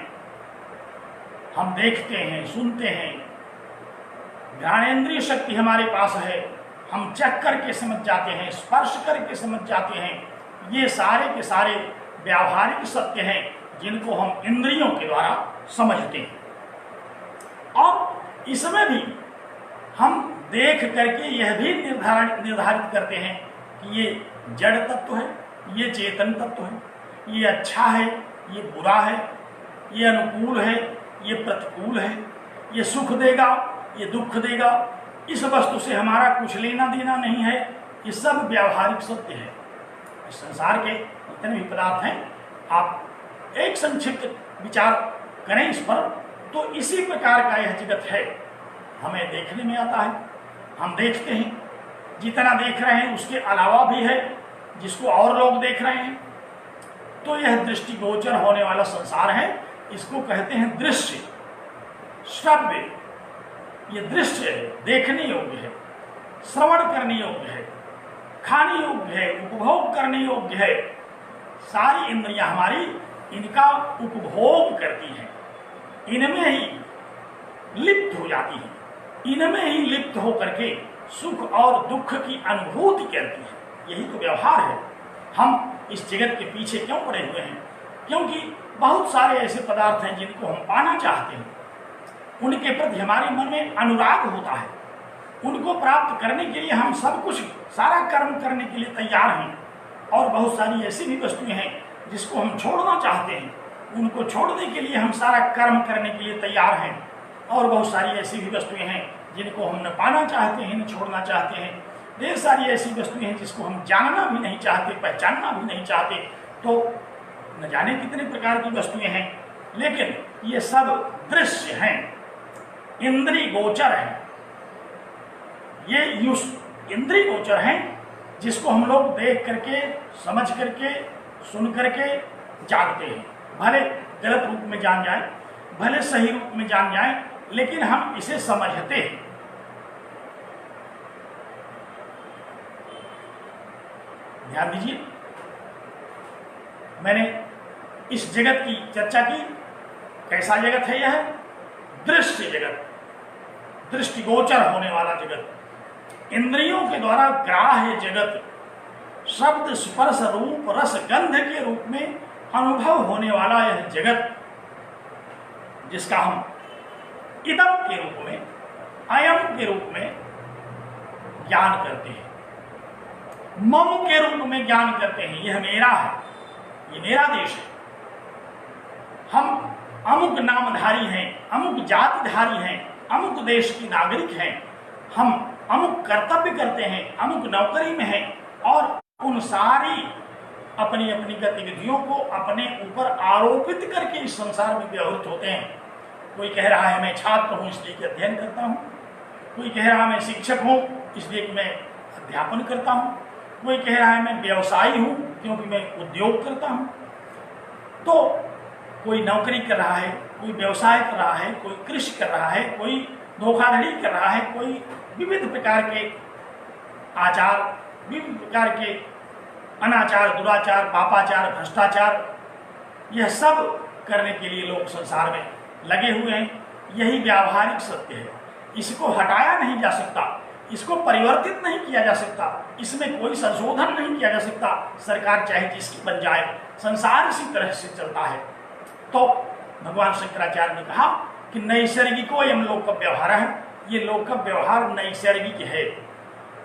हम देखते हैं, सुनते हैं, ज्ञानेन्द्रिय शक्ति हमारे पास है, हम चख करके समझ जाते हैं, स्पर्श करके समझ जाते हैं। ये सारे के सारे व्यावहारिक सत्य हैं जिनको हम इंद्रियों के द्वारा समझते हैं। और इसमें भी हम देख करके यह भी निर्धारित करते हैं कि ये जड़ तत्व है, ये चेतन तत्व है, ये अच्छा है, ये बुरा है, ये अनुकूल है, ये प्रतिकूल है, ये सुख देगा, ये दुख देगा। इस वस्तु से हमारा कुछ लेना देना नहीं है। ये सब व्यावहारिक सत्य है। इस संसार के जितने भी पदार्थ हैं, आप एक संक्षिप्त विचार करें इस पर, तो इसी प्रकार का यह जगत है। हमें देखने में आता है, हम देखते हैं, जितना देख रहे हैं उसके अलावा भी है जिसको और लोग देख रहे हैं। तो यह दृष्टिगोचर होने वाला संसार है। इसको कहते हैं दृश्य, श्रव्य। ये दृश्य है, देखने योग्य है, श्रवण करने योग्य है, खाने योग्य है, उपभोग करने योग्य है। सारी इंद्रियां हमारी इनका उपभोग करती हैं, इनमें ही लिप्त हो जाती हैं, इनमें ही लिप्त होकर के सुख और दुख की अनुभूति करती है। यही तो व्यवहार है। हम इस जगत के पीछे क्यों पड़े हुए हैं? क्योंकि बहुत सारे ऐसे पदार्थ हैं जिनको हम पाना चाहते हैं, उनके प्रति हमारे मन में अनुराग होता है। उनको प्राप्त करने के लिए हम सब कुछ, सारा कर्म करने के लिए तैयार हैं। और बहुत सारी ऐसी भी वस्तुएं हैं जिसको हम छोड़ना चाहते हैं, उनको छोड़ने के लिए हम सारा कर्म करने के लिए तैयार हैं। और बहुत सारी ऐसी भी वस्तुएं हैं जिनको हम न पाना चाहते हैं, न छोड़ना चाहते हैं। ढेर सारी ऐसी वस्तुएं हैं जिसको हम जानना भी नहीं चाहते, पहचानना भी नहीं चाहते। तो न जाने कितने प्रकार की वस्तुएं हैं, लेकिन ये सब दृश्य हैं, इंद्रिय गोचर हैं। ये इंद्रिय गोचर हैं जिसको हम लोग देख करके, समझ करके, सुन करके जानते हैं। भले गलत रूप में जान जाए, भले सही रूप में जान जाए, लेकिन हम इसे समझते हैं। ध्यान दीजिए, मैंने इस जगत की चर्चा की। कैसा जगत है यह? दृश्य जगत, दृष्टिगोचर होने वाला जगत, इंद्रियों के द्वारा ग्राह्य जगत, शब्द स्पर्श रूप रस गंध के रूप में अनुभव होने वाला यह जगत, जिसका हम इदम के रूप में, अयम के रूप में ज्ञान करते हैं, मम के रूप में ज्ञान करते हैं। यह मेरा है, ये मेरा देश है। हम अमुक नामधारी हैं, अमुक जातिधारी हैं, अमुक देश की नागरिक हैं, हम अमुक कर्तव्य करते हैं, अमुक नौकरी में हैं, और उन सारी अपनी अपनी गतिविधियों को अपने ऊपर आरोपित करके इस संसार में व्यवहृत होते हैं। कोई कह रहा है मैं छात्र हूं इसलिए कि अध्ययन करता हूं, कोई कह रहा है मैं शिक्षक हूं इसलिए कि मैं अध्यापन करता हूं, कोई कह रहा है मैं व्यवसायी हूं क्योंकि मैं उद्योग करता हूं। तो कोई नौकरी कर रहा है, कोई व्यवसाय कर रहा है, कोई कृषि कर रहा है, कोई धोखाधड़ी कर रहा है, कोई विविध प्रकार के आचार, विविध प्रकार के अनाचार, दुराचार, पापाचार, भ्रष्टाचार, यह सब करने के लिए लोग संसार में लगे हुए हैं। यही व्यावहारिक सत्य है, इसको हटाया नहीं जा सकता, इसको परिवर्तित नहीं किया जा सकता, इसमें कोई संशोधन नहीं किया जा सकता। सरकार चाहे जिसकी बन जाए, संसार इसी तरह से चलता है। तो भगवान शंकराचार्य ने कहा कि नैसर्गिको यम लोक व्यवहार है, ये लोक व्यवहार नैसर्गिक है।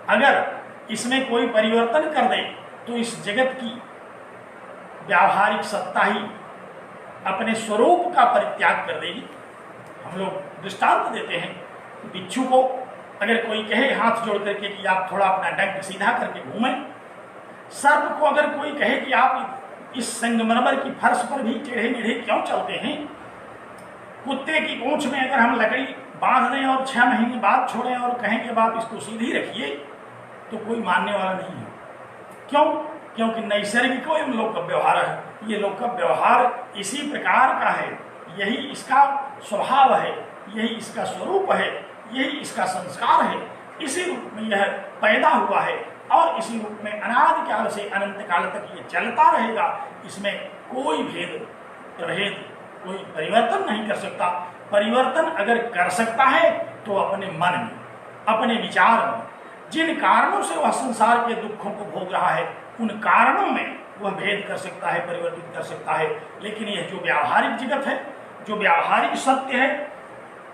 अगर इसमें कोई परिवर्तन कर दे तो इस जगत की व्यावहारिक सत्ता ही अपने स्वरूप का परित्याग कर देगी। हम लोग दृष्टांत देते हैं, बिच्छू को अगर कोई कहे हाथ जोड़ करके कि आप थोड़ा अपना डंक सीधा करके घूमें, सर्प को अगर कोई कहे कि आप इस संगमरमर की फर्श पर भी टेढ़े मेढ़े क्यों चलते हैं, कुत्ते की पूंछ में अगर हम लकड़ी बांध दें और 6 महीने बाद छोड़ें और कहें कि आप इसको सीधी रखिए, तो कोई मानने वाला नहीं है। क्यों? क्योंकि नैसर्गिक एवं लोक व्यवहार है, ये लोक व्यवहार इसी प्रकार का है, यही इसका स्वभाव है, यही इसका स्वरूप है, यही इसका संस्कार है। इसी रूप में यह पैदा हुआ है और इसी रूप में अनादि काल से अनंत काल तक ये चलता रहेगा। इसमें कोई भेद प्रभेद, कोई परिवर्तन नहीं कर सकता। परिवर्तन अगर कर सकता है तो अपने मन में, अपने विचार में, जिन कारणों से वह संसार के दुखों को भोग रहा है उन कारणों में वह भेद कर सकता है, परिवर्तित कर सकता है। लेकिन यह जो व्यावहारिक जगत है, जो व्यावहारिक सत्य है,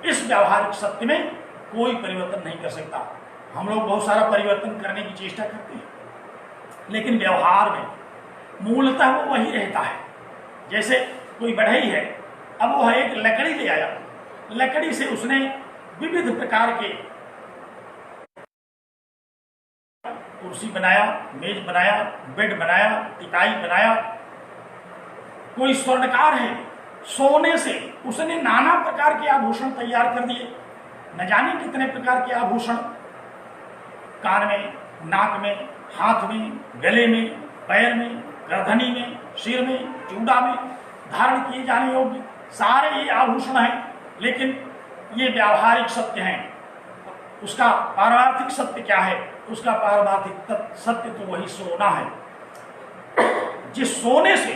इस व्यावहारिक सत्य में कोई परिवर्तन नहीं कर सकता। हम लोग बहुत सारा परिवर्तन करने की चेष्टा करते हैं, लेकिन व्यवहार में मूलतः वो वही रहता है। जैसे कोई बढ़ई है, अब वह एक लकड़ी ले आया, लकड़ी से उसने विविध प्रकार के कुर्सी बनाया, मेज बनाया, बेड बनाया, टिकाई बनाया। कोई स्वर्णकार है, सोने से उसने नाना प्रकार के आभूषण तैयार कर दिए, न जाने कितने प्रकार के आभूषण, कान में, नाक में, हाथ में, गले में, पैर में, गर्दनी में, सिर में, चूड़ा में धारण किए जाने योग्य सारे ये आभूषण हैं। लेकिन ये व्यावहारिक सत्य हैं। उसका पारमार्थिक सत्य क्या है? उसका पारमार्थिक सत्य तो वही सोना है। जिस सोने से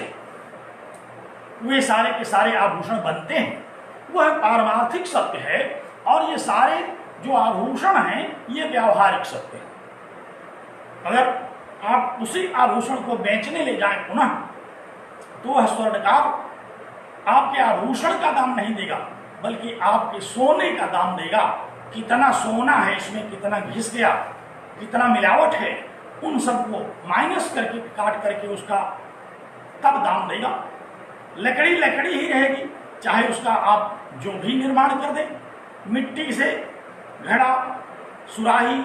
वे सारे के सारे आभूषण बनते हैं वह पारमार्थिक सत्य है, और ये सारे जो आभूषण हैं ये व्यावहारिक सत्य है। अगर आप उसी आभूषण को बेचने ले जाएं पुनः, तो वह स्वर्णकार आपके आभूषण का दाम नहीं देगा, बल्कि आपके सोने का दाम देगा। कितना सोना है इसमें, कितना घिस गया, कितना मिलावट है, उन सबको माइनस करके, काट करके उसका तब दाम देगा। लकड़ी लकड़ी ही रहेगी, चाहे उसका आप जो भी निर्माण कर दें, मिट्टी से घड़ा, सुराही,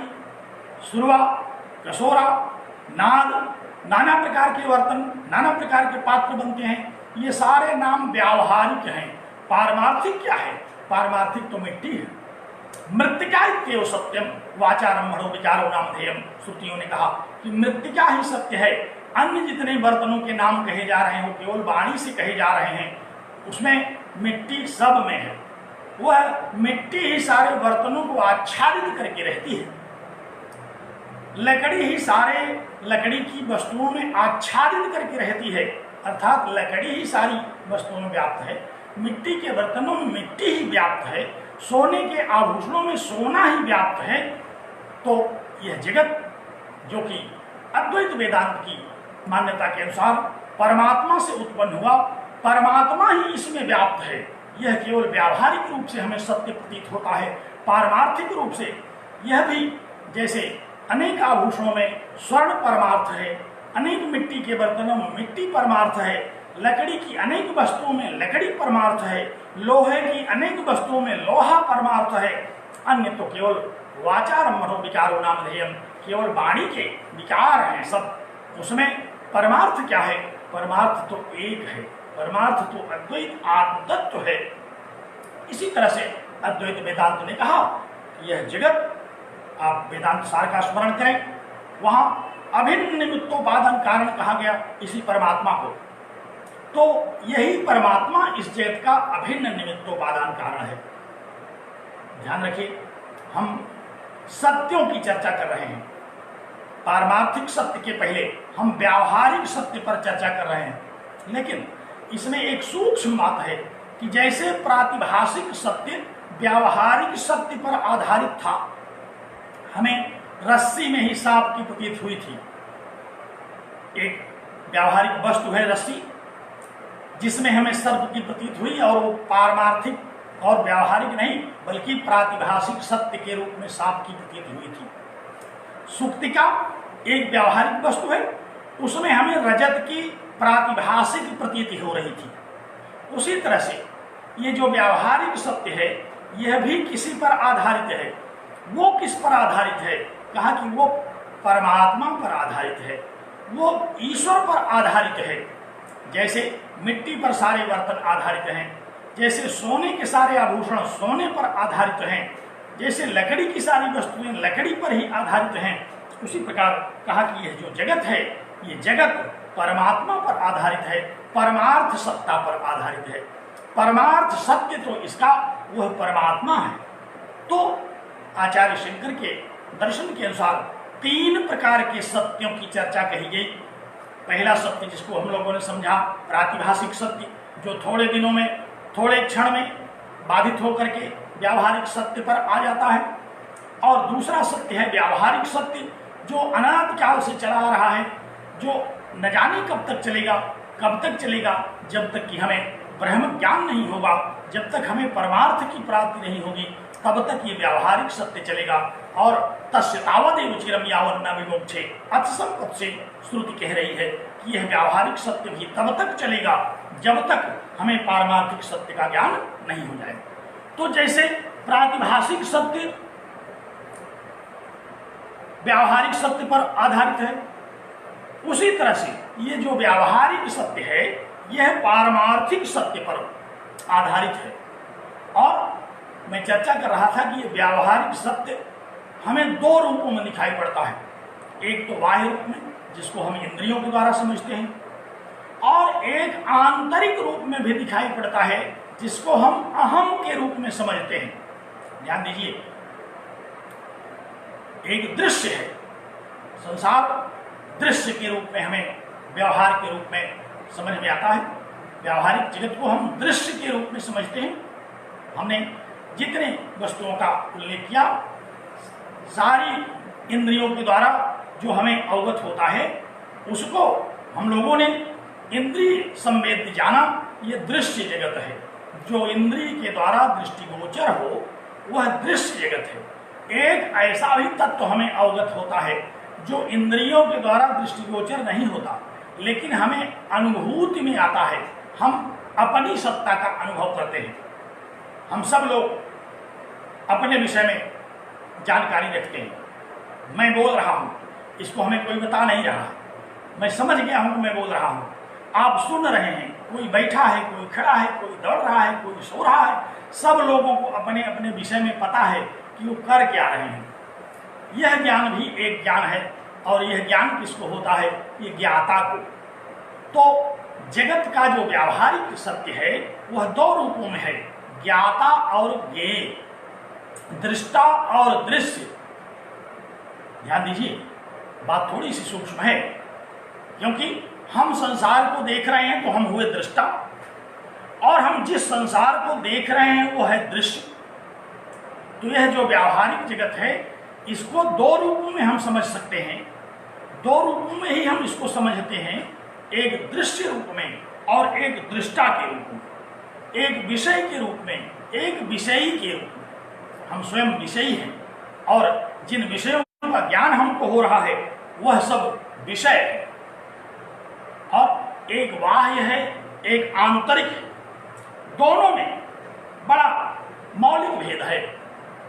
सुरवा, कसोरा, नाद, नाना प्रकार के बर्तन, नाना प्रकार के पात्र बनते हैं। ये सारे नाम व्यावहारिक हैं। पारमार्थिक क्या है? पारमार्थिक तो मिट्टी है। मृत्तिका इत्येव सत्यम वाचारम्भणो विचारो नामधेयम। श्रुतियों ने कहा कि मृत्तिका ही सत्य है। अन्य जितने बर्तनों के नाम कहे जा रहे हैं वो केवल वाणी से कहे जा रहे हैं, उसमें मिट्टी सब में है। वह मिट्टी ही सारे बर्तनों को आच्छादित करके रहती है। लकड़ी ही सारे लकड़ी की वस्तुओं में आच्छादित करके रहती है, अर्थात लकड़ी ही सारी वस्तुओं में व्याप्त है। मिट्टी के बर्तनों में मिट्टी ही व्याप्त है, सोने के आभूषणों में सोना ही व्याप्त है। तो यह जगत जो कि अद्वैत वेदांत की मान्यता के अनुसार परमात्मा से उत्पन्न हुआ, परमात्मा ही इसमें व्याप्त है। यह केवल व्यावहारिक रूप से हमें सत्य प्रतीत होता है। पारमार्थिक रूप से यह भी जैसे अनेक आभूषणों में स्वर्ण परमार्थ है, अनेक मिट्टी के बर्तनों में मिट्टी परमार्थ है, लकड़ी की अनेक वस्तुओं में लकड़ी परमार्थ है, लोहे की अनेक वस्तुओं में लोहा परमार्थ है, अन्य तो केवल वाचारम मनोविकारो नाम ध्येयम, केवल वाणी के विकार हैं सब। उसमें परमार्थ क्या है? परमार्थ तो एक है, परमार्थ तो अद्वैत आत्म तत्व है। इसी तरह से अद्वैत वेदांत ने कहा कि यह जगत, आप वेदांत सार का स्मरण करें, वहां अभिन्न निमित्तोपादान कारण कहा गया इसी परमात्मा को। तो यही परमात्मा इस जगत का अभिन्न निमित्तोपादान कारण है। ध्यान रखिए, हम सत्यों की चर्चा कर रहे हैं। पारमार्थिक सत्य के पहले हम व्यावहारिक सत्य पर चर्चा कर रहे हैं, लेकिन इसमें एक सूक्ष्म बात है कि जैसे प्रातिभाषिक सत्य व्यावहारिक सत्य पर आधारित था, हमें रस्सी में ही सांप की प्रतीत हुई थी। एक व्यावहारिक वस्तु है रस्सी, जिसमें हमें सर्प की प्रतीत हुई, और वो पारमार्थिक और व्यावहारिक नहीं बल्कि प्रातिभाषिक सत्य के रूप में सांप की प्रतीत हुई थी। सुक्तिका एक व्यावहारिक वस्तु है, उसमें हमें रजत की प्रातिभाषिक प्रतीति हो रही थी। उसी तरह से ये जो व्यावहारिक सत्य है यह भी किसी पर आधारित है। वो किस पर आधारित है? कहा कि वो परमात्मा पर आधारित है, वो ईश्वर पर आधारित है। जैसे मिट्टी पर सारे बर्तन आधारित हैं, जैसे सोने के सारे आभूषण सोने पर आधारित हैं, जैसे लकड़ी की सारी वस्तुएं लकड़ी पर ही आधारित हैं, उसी प्रकार कहा कि यह जो जगत है ये जगत परमात्मा पर आधारित है, परमार्थ सत्ता पर आधारित है। परमार्थ सत्य तो इसका वह परमात्मा है। तो आचार्य शंकर के दर्शन के अनुसार 3 प्रकार के सत्यों की चर्चा कही गई। पहला सत्य जिसको हम लोगों ने समझा प्रातिभाषिक सत्य, जो थोड़े दिनों में थोड़े क्षण में बाधित होकर के व्यावहारिक सत्य पर आ जाता है। और दूसरा सत्य है व्यावहारिक सत्य, जो अनादि काल से चला आ रहा है, जो न जाने कब तक चलेगा, कब तक चलेगा, जब तक कि हमें ब्रह्म ज्ञान नहीं होगा, जब तक हमें परमार्थ की प्राप्ति नहीं होगी, तब तक ये व्यावहारिक सत्य चलेगा। और तस्य तावदेव चिरम यावन् न विमोक्षे अर्थसंपत् से श्रुति कह रही है कि यह व्यावहारिक सत्य भी तब तक चलेगा जब तक हमें पारमार्थिक सत्य का ज्ञान नहीं हो जाए। तो जैसे प्रातिभाषिक सत्य व्यावहारिक सत्य पर आधारित है, उसी तरह से ये जो व्यावहारिक सत्य है यह पारमार्थिक सत्य पर आधारित है। और मैं चर्चा कर रहा था कि ये व्यावहारिक सत्य हमें 2 रूपों में दिखाई पड़ता है। एक तो बाह्य रूप में, जिसको हम इंद्रियों के द्वारा समझते हैं, और एक आंतरिक रूप में भी दिखाई पड़ता है, जिसको हम अहम के रूप में समझते हैं। ध्यान दीजिए, एक दृश्य है, संसार दृश्य के रूप में हमें व्यवहार के रूप में समझ में आता है। व्यावहारिक जगत को हम दृश्य के रूप में समझते हैं। हमने जितने वस्तुओं का उल्लेख किया, सारी इंद्रियों के द्वारा जो हमें अवगत होता है, उसको हम लोगों ने इंद्रिय संवेद्य जाना। ये दृश्य जगत है, जो इंद्रिय के द्वारा दृष्टिगोचर हो वह दृश्य जगत है। एक ऐसा भी तत्व हमें अवगत होता है जो इंद्रियों के द्वारा दृष्टिगोचर नहीं होता, लेकिन हमें अनुभूति में आता है, हम अपनी सत्ता का अनुभव करते हैं। हम सब लोग अपने विषय में जानकारी रखते हैं। मैं बोल रहा हूँ, इसको हमें कोई बता नहीं रहा, मैं समझ गया हूँ कि मैं बोल रहा हूँ। आप सुन रहे हैं, कोई बैठा है, कोई खड़ा है, कोई दौड़ रहा है, कोई सो रहा है। सब लोगों को अपने अपने विषय में पता है कि वो कर क्या रहे हैं। यह ज्ञान भी एक ज्ञान है, और यह ज्ञान किसको होता है? ये ज्ञाता को। तो जगत का जो व्यावहारिक सत्य है वह 2 रूपों में है, ज्ञाता और ज्ञेय, दृष्टा और दृश्य। ध्यान दीजिए, बात थोड़ी सी सूक्ष्म है, क्योंकि हम संसार को देख रहे हैं तो हम हुए दृष्टा, और हम जिस संसार को देख रहे हैं वो है दृश्य। तो यह जो व्यावहारिक जगत है इसको 2 रूपों में हम समझ सकते हैं। 2 रूपों में ही हम इसको समझते हैं, एक दृश्य रूप में और एक दृष्टा के रूप में, एक विषय के रूप में, एक विषयी के रूप में। हम स्वयं विषयी हैं, और जिन विषयों का ज्ञान हमको हो रहा है वह सब विषय है। और एक बाह्य है, एक आंतरिक है। दोनों में बड़ा मौलिक भेद है।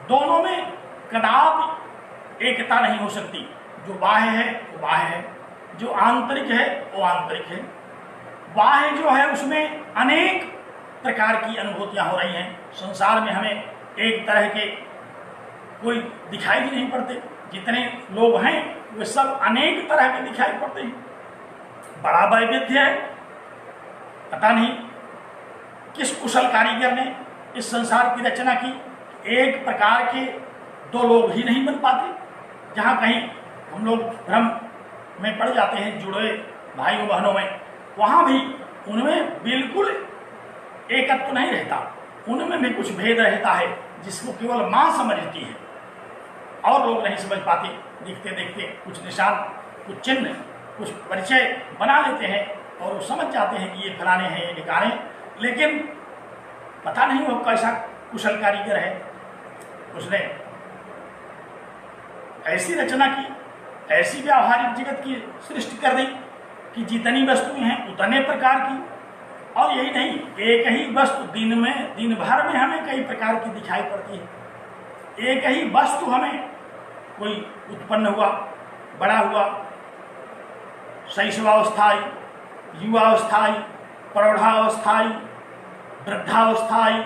दोनों में कदापि एकता नहीं हो सकती। जो बाह्य है वो बाह्य है, जो आंतरिक है वो आंतरिक है। बाह्य जो है उसमें अनेक प्रकार की अनुभूतियां हो रही हैं। संसार में हमें एक तरह के कोई दिखाई भी नहीं पड़ते। जितने लोग हैं वे सब अनेक तरह के दिखाई पड़ते हैं। बड़ा वैविध्य है। पता नहीं किस कुशल कारीगर ने इस संसार की रचना की। एक प्रकार के दो लोग ही नहीं बन पाते। जहाँ कहीं हम लोग भ्रम में पड़ जाते हैं जुड़े भाइयों बहनों में, वहाँ भी उनमें बिल्कुल एकत्व नहीं रहता। उनमें भी कुछ भेद रहता है जिसको केवल माँ समझती है और लोग नहीं समझ पाते। देखते देखते कुछ निशान, कुछ चिन्ह, कुछ परिचय बना लेते हैं और वो समझ जाते हैं कि ये फलाने हैं, ये निकाले, लेकिन पता नहीं वो कैसा कुशल कारीगर है। उसने ऐसी रचना की, ऐसी व्यावहारिक जगत की सृष्टि कर दी कि जितनी वस्तुएं हैं उतने प्रकार की। और यही नहीं, एक ही वस्तु दिन भर में हमें कई प्रकार की दिखाई पड़ती है। एक ही वस्तु हमें कोई उत्पन्न हुआ, बड़ा हुआ, शैशवावस्था आई, युवावस्था आई, प्रौढ़ावस्था आई, वृद्धावस्था आई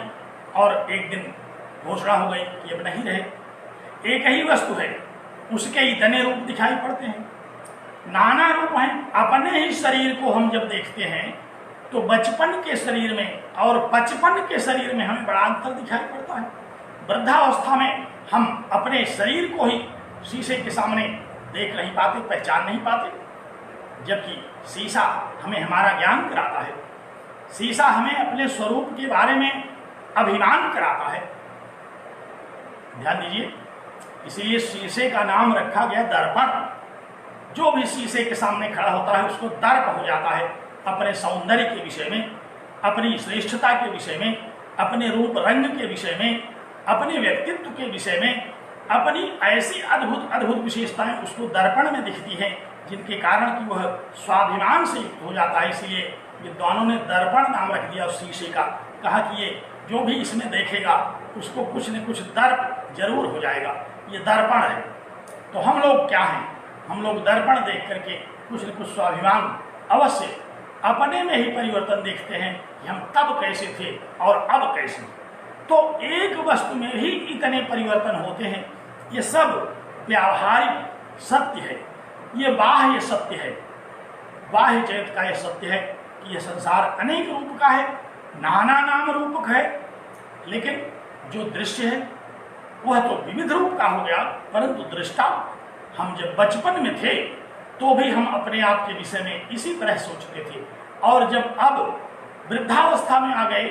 और एक दिन घोषणा हो गई कि अब नहीं रहे। एक ही वस्तु है, उसके इतने रूप दिखाई पड़ते हैं, नाना रूप हैं। अपने ही शरीर को हम जब देखते हैं तो बचपन के शरीर में और 55 के शरीर में हमें बड़ा अंतर दिखाई पड़ता है। वृद्धावस्था में हम अपने शरीर को ही शीशे के सामने देख नहीं पाते, पहचान नहीं पाते, जबकि शीशा हमें हमारा ज्ञान कराता है। शीशा हमें अपने स्वरूप के बारे में अभिमान कराता है। ध्यान दीजिए, इसलिए शीशे का नाम रखा गया दर्पण। जो भी शीशे के सामने खड़ा होता है उसको दर्प हो जाता है अपने सौंदर्य के विषय में, अपनी श्रेष्ठता के विषय में, अपने रूप रंग के विषय में, अपने व्यक्तित्व के विषय में, अपनी ऐसी अद्भुत अद्भुत विशेषताएं उसको दर्पण में दिखती हैं जिनके कारण कि वह स्वाभिमान से युक्त हो जाता है। इसलिए विद्वानों ने दर्पण नाम रख दिया उस शीशे का। कहा कि ये जो भी इसमें देखेगा उसको कुछ न कुछ दर्प जरूर हो जाएगा, ये दर्पण है। तो हम लोग क्या हैं? हम लोग दर्पण देख करके कुछ न कुछ स्वाभिमान अवश्य अपने में ही परिवर्तन देखते हैं कि हम तब कैसे थे और अब कैसे। तो एक वस्तु में ही इतने परिवर्तन होते हैं। ये सब व्यावहारिक सत्य है, ये बाह्य सत्य है। बाह्य जगत का यह सत्य है कि यह संसार अनेक रूप का है, नाना नाम रूप है, लेकिन जो दृश्य है वह तो विविध रूप का हो गया। परंतु दृष्टा, हम जब बचपन में थे तो भी हम अपने आप के विषय में इसी तरह सोचते थे, और जब अब वृद्धावस्था में आ गए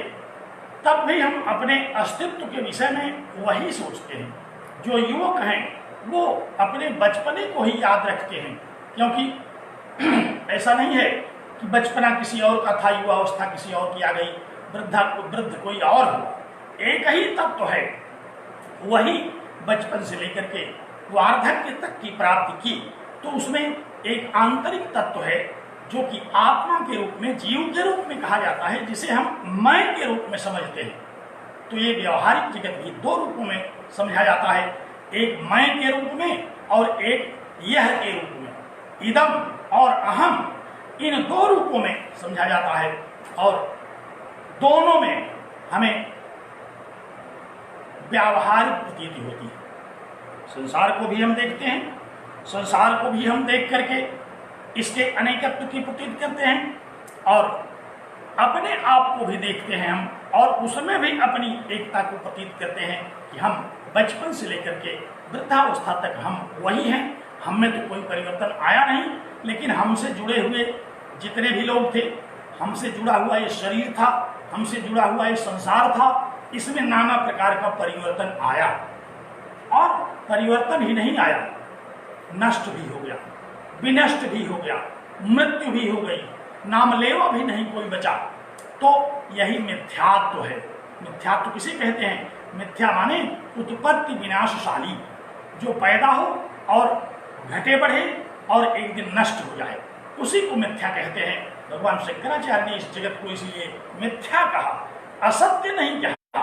तब भी हम अपने अस्तित्व के विषय में वही सोचते हैं। जो युवक हैं वो अपने बचपने को ही याद रखते हैं, क्योंकि ऐसा नहीं है कि बचपना किसी और का था, युवावस्था किसी और की आ गई, वृद्ध कोई और हुआ। एक ही तत्व है, वही बचपन से लेकर के वार्धक्य तक की प्राप्ति की। तो उसमें एक आंतरिक तत्व है जो कि आत्मा के रूप में, जीव के रूप में कहा जाता है, जिसे हम मैं के रूप में समझते हैं। तो ये व्यवहारिक जगत भी दो रूपों में समझा जाता है, एक मैं के रूप में और एक यह के रूप में। इदम और अहम, इन दो रूपों में समझा जाता है, और दोनों में हमें व्यावहारिक प्रतीति होती है। संसार को भी हम देखते हैं, संसार को भी हम देख करके इसके अनेकत्व की प्रतीत करते हैं, और अपने आप को भी देखते हैं हम, और उसमें भी अपनी एकता को प्रतीत करते हैं कि हम बचपन से लेकर के वृद्धावस्था तक हम वही हैं। हम में तो कोई परिवर्तन आया नहीं, लेकिन हमसे जुड़े हुए जितने भी लोग थे, हमसे जुड़ा हुआ ये शरीर था, हमसे जुड़ा हुआ ये संसार था, इसमें नाना प्रकार का परिवर्तन आया। और परिवर्तन ही नहीं आया, नष्ट भी हो गया, विनष्ट भी हो गया, मृत्यु भी हो गई, नामलेवा भी नहीं कोई बचा। तो यही मिथ्यात्व है। मिथ्यात्व किसे कहते हैं? मिथ्या माने उत्पत्ति विनाशशाली, जो पैदा हो और घटे बढ़े और एक दिन नष्ट हो जाए, उसी को मिथ्या कहते हैं। भगवान शंकराचार्य ने इस जगत को इसलिए मिथ्या कहा, असत्य नहीं कहा।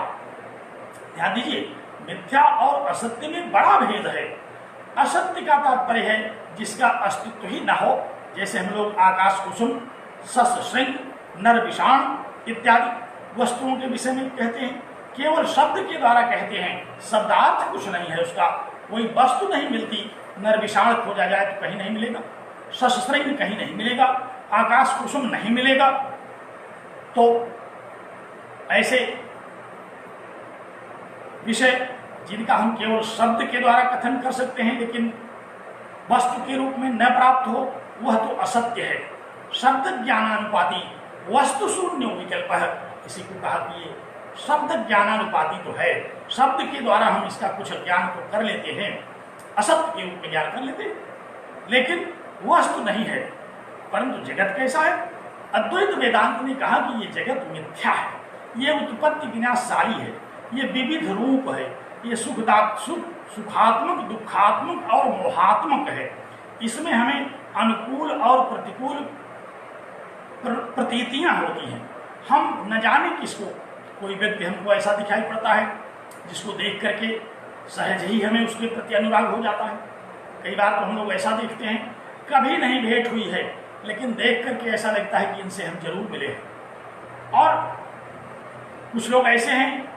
ध्यान दीजिए, मिथ्या और असत्य में बड़ा भेद है। असत्य का तात्पर्य है जिसका अस्तित्व ही न हो, जैसे हम लोग आकाश कुसुम, सस श्रृंग, नर विषाण इत्यादि वस्तुओं के विषय में कहते हैं, केवल शब्द के द्वारा कहते हैं, शब्दार्थ कुछ नहीं है, उसका कोई वस्तु नहीं मिलती। नर विषाण खोजा जाए तो कहीं नहीं मिलेगा, सस श्रृंग कहीं नहीं मिलेगा, आकाश कुसुम नहीं मिलेगा। तो ऐसे विषय जिनका हम केवल शब्द के द्वारा कथन कर सकते हैं लेकिन वस्तु के रूप में न प्राप्त हो, वह तो असत्य है। शब्द ज्ञानानुपाती वस्तु शून्य विकल्प है, इसी को कहा कि ये शब्द ज्ञानानुपाती तो है, शब्द के द्वारा हम इसका कुछ ज्ञान को कर लेते हैं, असत्य के रूप में ज्ञान कर लेते हैं, लेकिन वस्तु नहीं है। परंतु जगत कैसा है? अद्वैत वेदांत ने कहा कि ये जगत मिथ्या है, ये उत्पत्ति विनाशशाली है, ये विविध रूप है, ये सुखात्मक, दुखात्मक और मोहात्मक है। इसमें हमें अनुकूल और प्रतिकूल प्रतीतियां होती हैं। हम न जाने किसको, कोई व्यक्ति हमको ऐसा दिखाई पड़ता है जिसको देख करके सहज ही हमें उसके प्रति अनुराग हो जाता है। कई बार तो हम लोग ऐसा देखते हैं, कभी नहीं भेंट हुई है लेकिन देख करके ऐसा लगता है कि इनसे हम जरूर मिले हैं। और कुछ लोग ऐसे हैं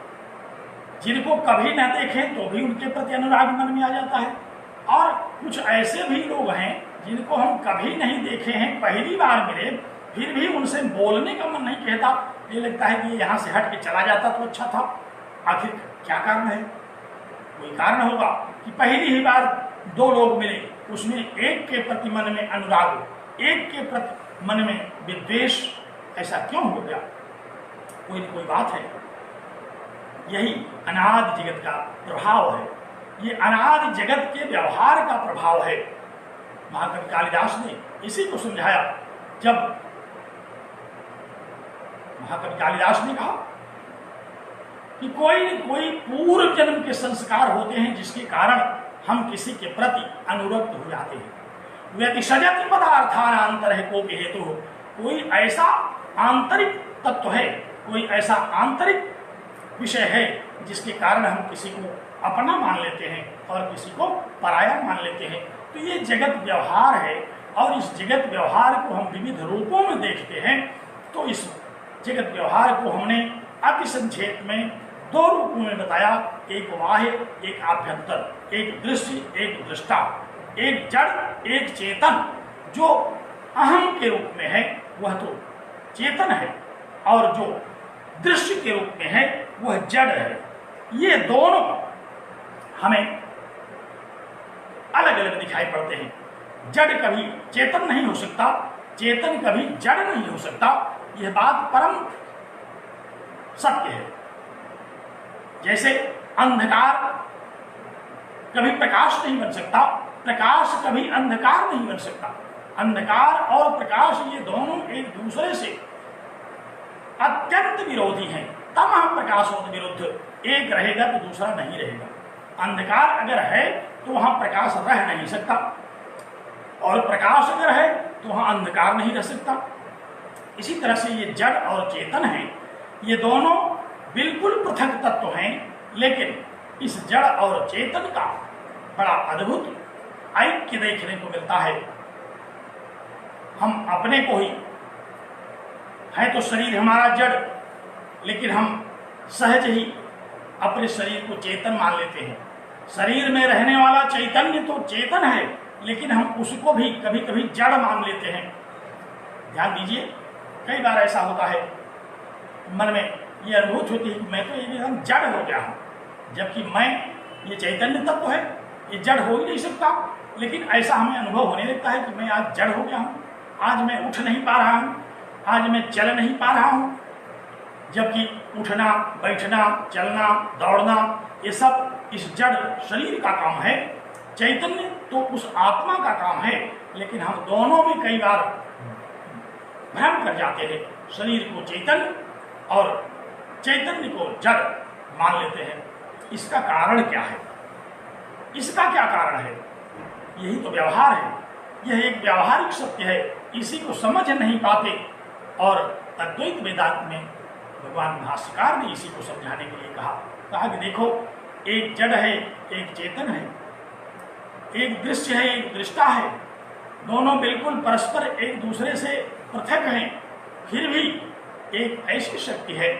जिनको कभी न देखें तो भी उनके प्रति अनुराग मन में आ जाता है, और कुछ ऐसे भी लोग हैं जिनको हम कभी नहीं देखे हैं, पहली बार मिले, फिर भी उनसे बोलने का मन नहीं कहता, ये लगता है कि यहाँ से हट के चला जाता तो अच्छा था। आखिर क्या कारण है? कोई कारण होगा कि पहली ही बार दो लोग मिले, उसमें एक के प्रति मन में अनुराग हो, एक के प्रति मन में विद्वेष, ऐसा क्यों हो गया? कोई न कोई बात है। यही अनादि जगत का प्रभाव है, ये अनादि जगत के व्यवहार का प्रभाव है। महाकवि कालिदास ने इसी को समझाया जब महाकवि कालिदास ने कहा कि कोई न कोई पूर्व जन्म के संस्कार होते हैं जिसके कारण हम किसी के प्रति अनुरक्त हो जाते हैं। व्यतिशजति पदार्थानांतर है को हेतु हो, कोई ऐसा आंतरिक तत्व है, कोई ऐसा आंतरिक विषय है जिसके कारण हम किसी को अपना मान लेते हैं और किसी को पराया मान लेते हैं। तो ये जगत व्यवहार है, और इस जगत व्यवहार को हम विविध रूपों में देखते हैं। तो इस जगत व्यवहार को हमने अति संक्षेप में दो रूपों में बताया, एक बाह्य, एक आभ्यंतर, एक दृश्य, एक दृष्टा, एक जड़, एक चेतन। जो अहम के रूप में है वह तो चेतन है, और जो दृश्य के रूप में है वह जड़ है। ये दोनों हमें अलग अलग दिखाई पड़ते हैं। जड़ कभी चेतन नहीं हो सकता, चेतन कभी जड़ नहीं हो सकता, यह बात परम सत्य है। जैसे अंधकार कभी प्रकाश नहीं बन सकता, प्रकाश कभी अंधकार नहीं बन सकता। अंधकार और प्रकाश ये दोनों एक दूसरे से अत्यंत विरोधी हैं। तमः प्रकाशों विरुद्ध, एक रहेगा तो दूसरा नहीं रहेगा। अंधकार अगर है तो वहां प्रकाश रह नहीं सकता, और प्रकाश अगर है तो वहां अंधकार नहीं रह सकता। इसी तरह से ये जड़ और चेतन है, ये दोनों बिल्कुल पृथक तत्व हैं, लेकिन इस जड़ और चेतन का बड़ा अद्भुत ऐक्य देखने को मिलता है। हम अपने को ही है तो शरीर हमारा जड़, लेकिन हम सहज ही अपने शरीर को चेतन मान लेते हैं। शरीर में रहने वाला चैतन्य तो चेतन है, लेकिन हम उसको भी कभी कभी जड़ मान लेते हैं। ध्यान दीजिए, कई बार ऐसा होता है, मन में ये अनुभूत होती है कि मैं तो एकदम जड़ हो गया हूँ, जबकि मैं ये चैतन्य तत्व है, ये जड़ हो ही नहीं सकता। लेकिन ऐसा हमें अनुभव होने लगता है कि मैं आज जड़ हो गया हूँ, आज मैं उठ नहीं पा रहा हूँ, आज मैं चल नहीं पा रहा हूँ। जबकि उठना, बैठना, चलना, दौड़ना, ये सब इस जड़ शरीर का काम है। चैतन्य तो उस आत्मा का काम है, लेकिन हम दोनों में कई बार भ्रम कर जाते हैं। शरीर को चैतन्य और चैतन्य को जड़ मान लेते हैं। इसका कारण क्या है? इसका क्या कारण है? यही तो व्यवहार है। यह एक व्यावहारिक सत्य है। इसी को समझ नहीं पाते और अद्वैत वेदांत में भगवान भाष्यकार ने इसी को समझाने के लिए कहा कि देखो, एक जड़ है, एक चेतन है, एक दृश्य है, एक दृष्टा है, दोनों बिल्कुल परस्पर एक दूसरे से पृथक हैं, फिर भी एक ऐसी शक्ति है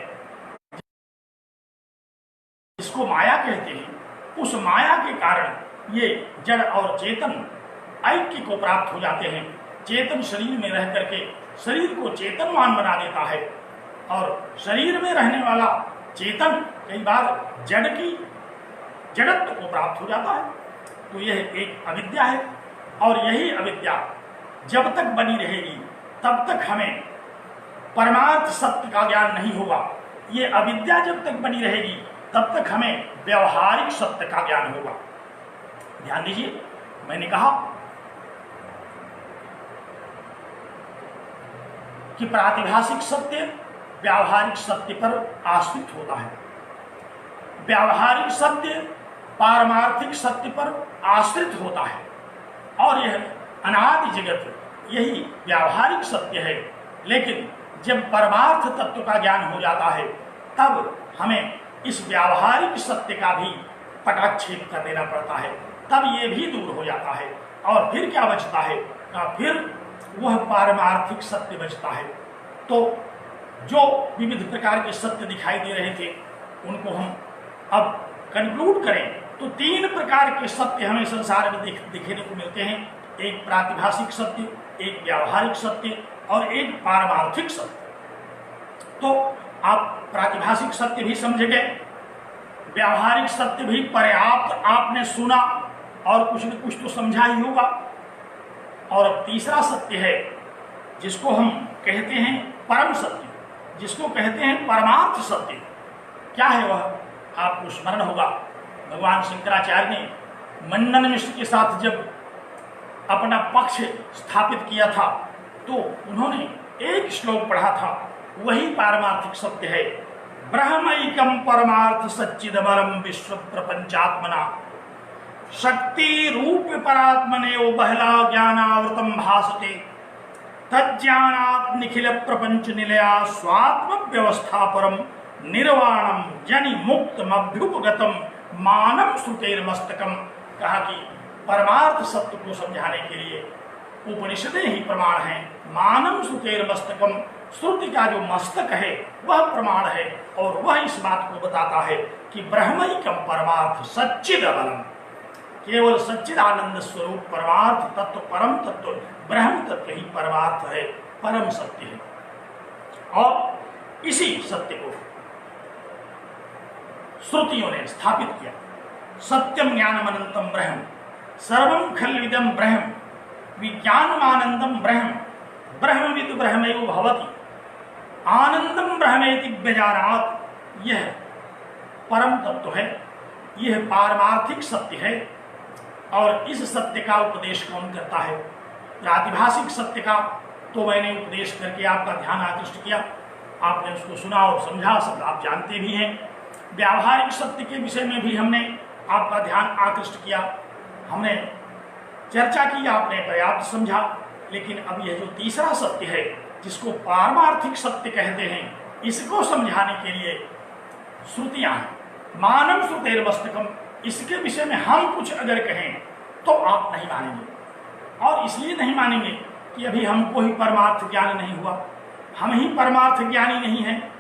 जिसको माया कहते हैं। उस माया के कारण ये जड़ और चेतन ऐक्य को प्राप्त हो जाते हैं। चेतन शरीर में रह करके शरीर को चेतनवान बना देता है, और शरीर में रहने वाला चेतन कई बार जड़ की जड़त्व को प्राप्त हो जाता है। तो यह एक अविद्या है, और यही अविद्या जब तक बनी रहेगी तब तक हमें परमार्थ सत्य का ज्ञान नहीं होगा। ये अविद्या जब तक बनी रहेगी तब तक हमें व्यवहारिक सत्य का ज्ञान होगा। ध्यान दीजिए, मैंने कहा कि प्रातिभाषिक सत्य व्यावहारिक सत्य पर आश्रित होता है, व्यावहारिक सत्य पारमार्थिक सत्य पर आश्रित होता है, और यह अनादि जगत यही व्यावहारिक सत्य है। लेकिन जब परमार्थ तत्व का ज्ञान हो जाता है तब हमें इस व्यावहारिक सत्य का भी पटाक्षेप कर देना पड़ता है, तब ये भी दूर हो जाता है। और फिर क्या बचता है? फिर वह पारमार्थिक सत्य बचता है। तो जो विविध प्रकार के सत्य दिखाई दे रहे थे उनको हम अब कंक्लूड करें तो 3 प्रकार के सत्य हमें संसार में दिखने को मिलते हैं। एक प्रातिभाषिक सत्य, एक व्यावहारिक सत्य और एक पारमार्थिक सत्य। तो आप प्रातिभाषिक सत्य भी समझ गए, व्यावहारिक सत्य भी पर्याप्त आपने सुना और कुछ न कुछ तो समझा ही होगा। और अब तीसरा सत्य है जिसको हम कहते हैं परम सत्य, जिसको कहते हैं परमार्थ सत्य। क्या है वह? आपको स्मरण होगा, भगवान शंकराचार्य ने मंडन मिश्र के साथ जब अपना पक्ष स्थापित किया था तो उन्होंने एक श्लोक पढ़ा था, वही पारमार्थिक सत्य है। ब्रह्मैकम परमार्थ सच्चिदमरम विश्व प्रपंचात्मना शक्ति रूप परात्मनेव बहला ज्ञानावृतम भासते तज्ज्ञानात् निखिल प्रपंच निलया स्वात्म व्यवस्था परम निर्वाणम जनि मुक्तमभ्युपगतम मानम श्रुतेर्मस्तकम। कहा कि परमार्थ सत्य को समझाने के लिए उपनिषदें ही प्रमाण हैं। मानम श्रुतेर्मस्तकम, श्रुति का जो मस्तक है वह प्रमाण है, और वह इस बात को बताता है कि ब्रह्मैकम परमार्थ सच्चिदमरम, केवल सच्चिदानंद स्वरूप परमार्थ तत्व, परम तत्व, ब्रह्म तत्व ही परमार्थ है, परम सत्य है। और इसी सत्य को श्रुतियों ने स्थापित किया। सत्यम ज्ञानमनंतम ब्रह्म, सर्वम खल्विदम ब्रह्म, विज्ञानमानंदम ब्रह्म, ब्रह्मविद ब्रह्मैव भवति, आनंदम ब्रह्मेति व्यजानात्। यह परम तत्व है, यह पारमार्थिक सत्य है, और इस सत्य का उपदेश कौन करता है? प्रातिभाषिक सत्य का तो मैंने उपदेश करके आपका ध्यान आकृष्ट किया, आपने उसको सुना और समझा, सब आप जानते भी हैं। व्यावहारिक सत्य के विषय में भी हमने आपका ध्यान आकृष्ट किया, हमने चर्चा की, आपने पर्याप्त समझा। लेकिन अब यह जो तीसरा सत्य है जिसको पारमार्थिक सत्य कहते हैं, इसको समझाने के लिए श्रुतियां हैं। मानव श्रुतेर्मस्तकम, इसके विषय में हम कुछ अगर कहें तो आप नहीं मानेंगे, और इसलिए नहीं मानेंगे कि अभी हमको ही परमार्थ ज्ञान नहीं हुआ, हम ही परमार्थ ज्ञानी नहीं हैं।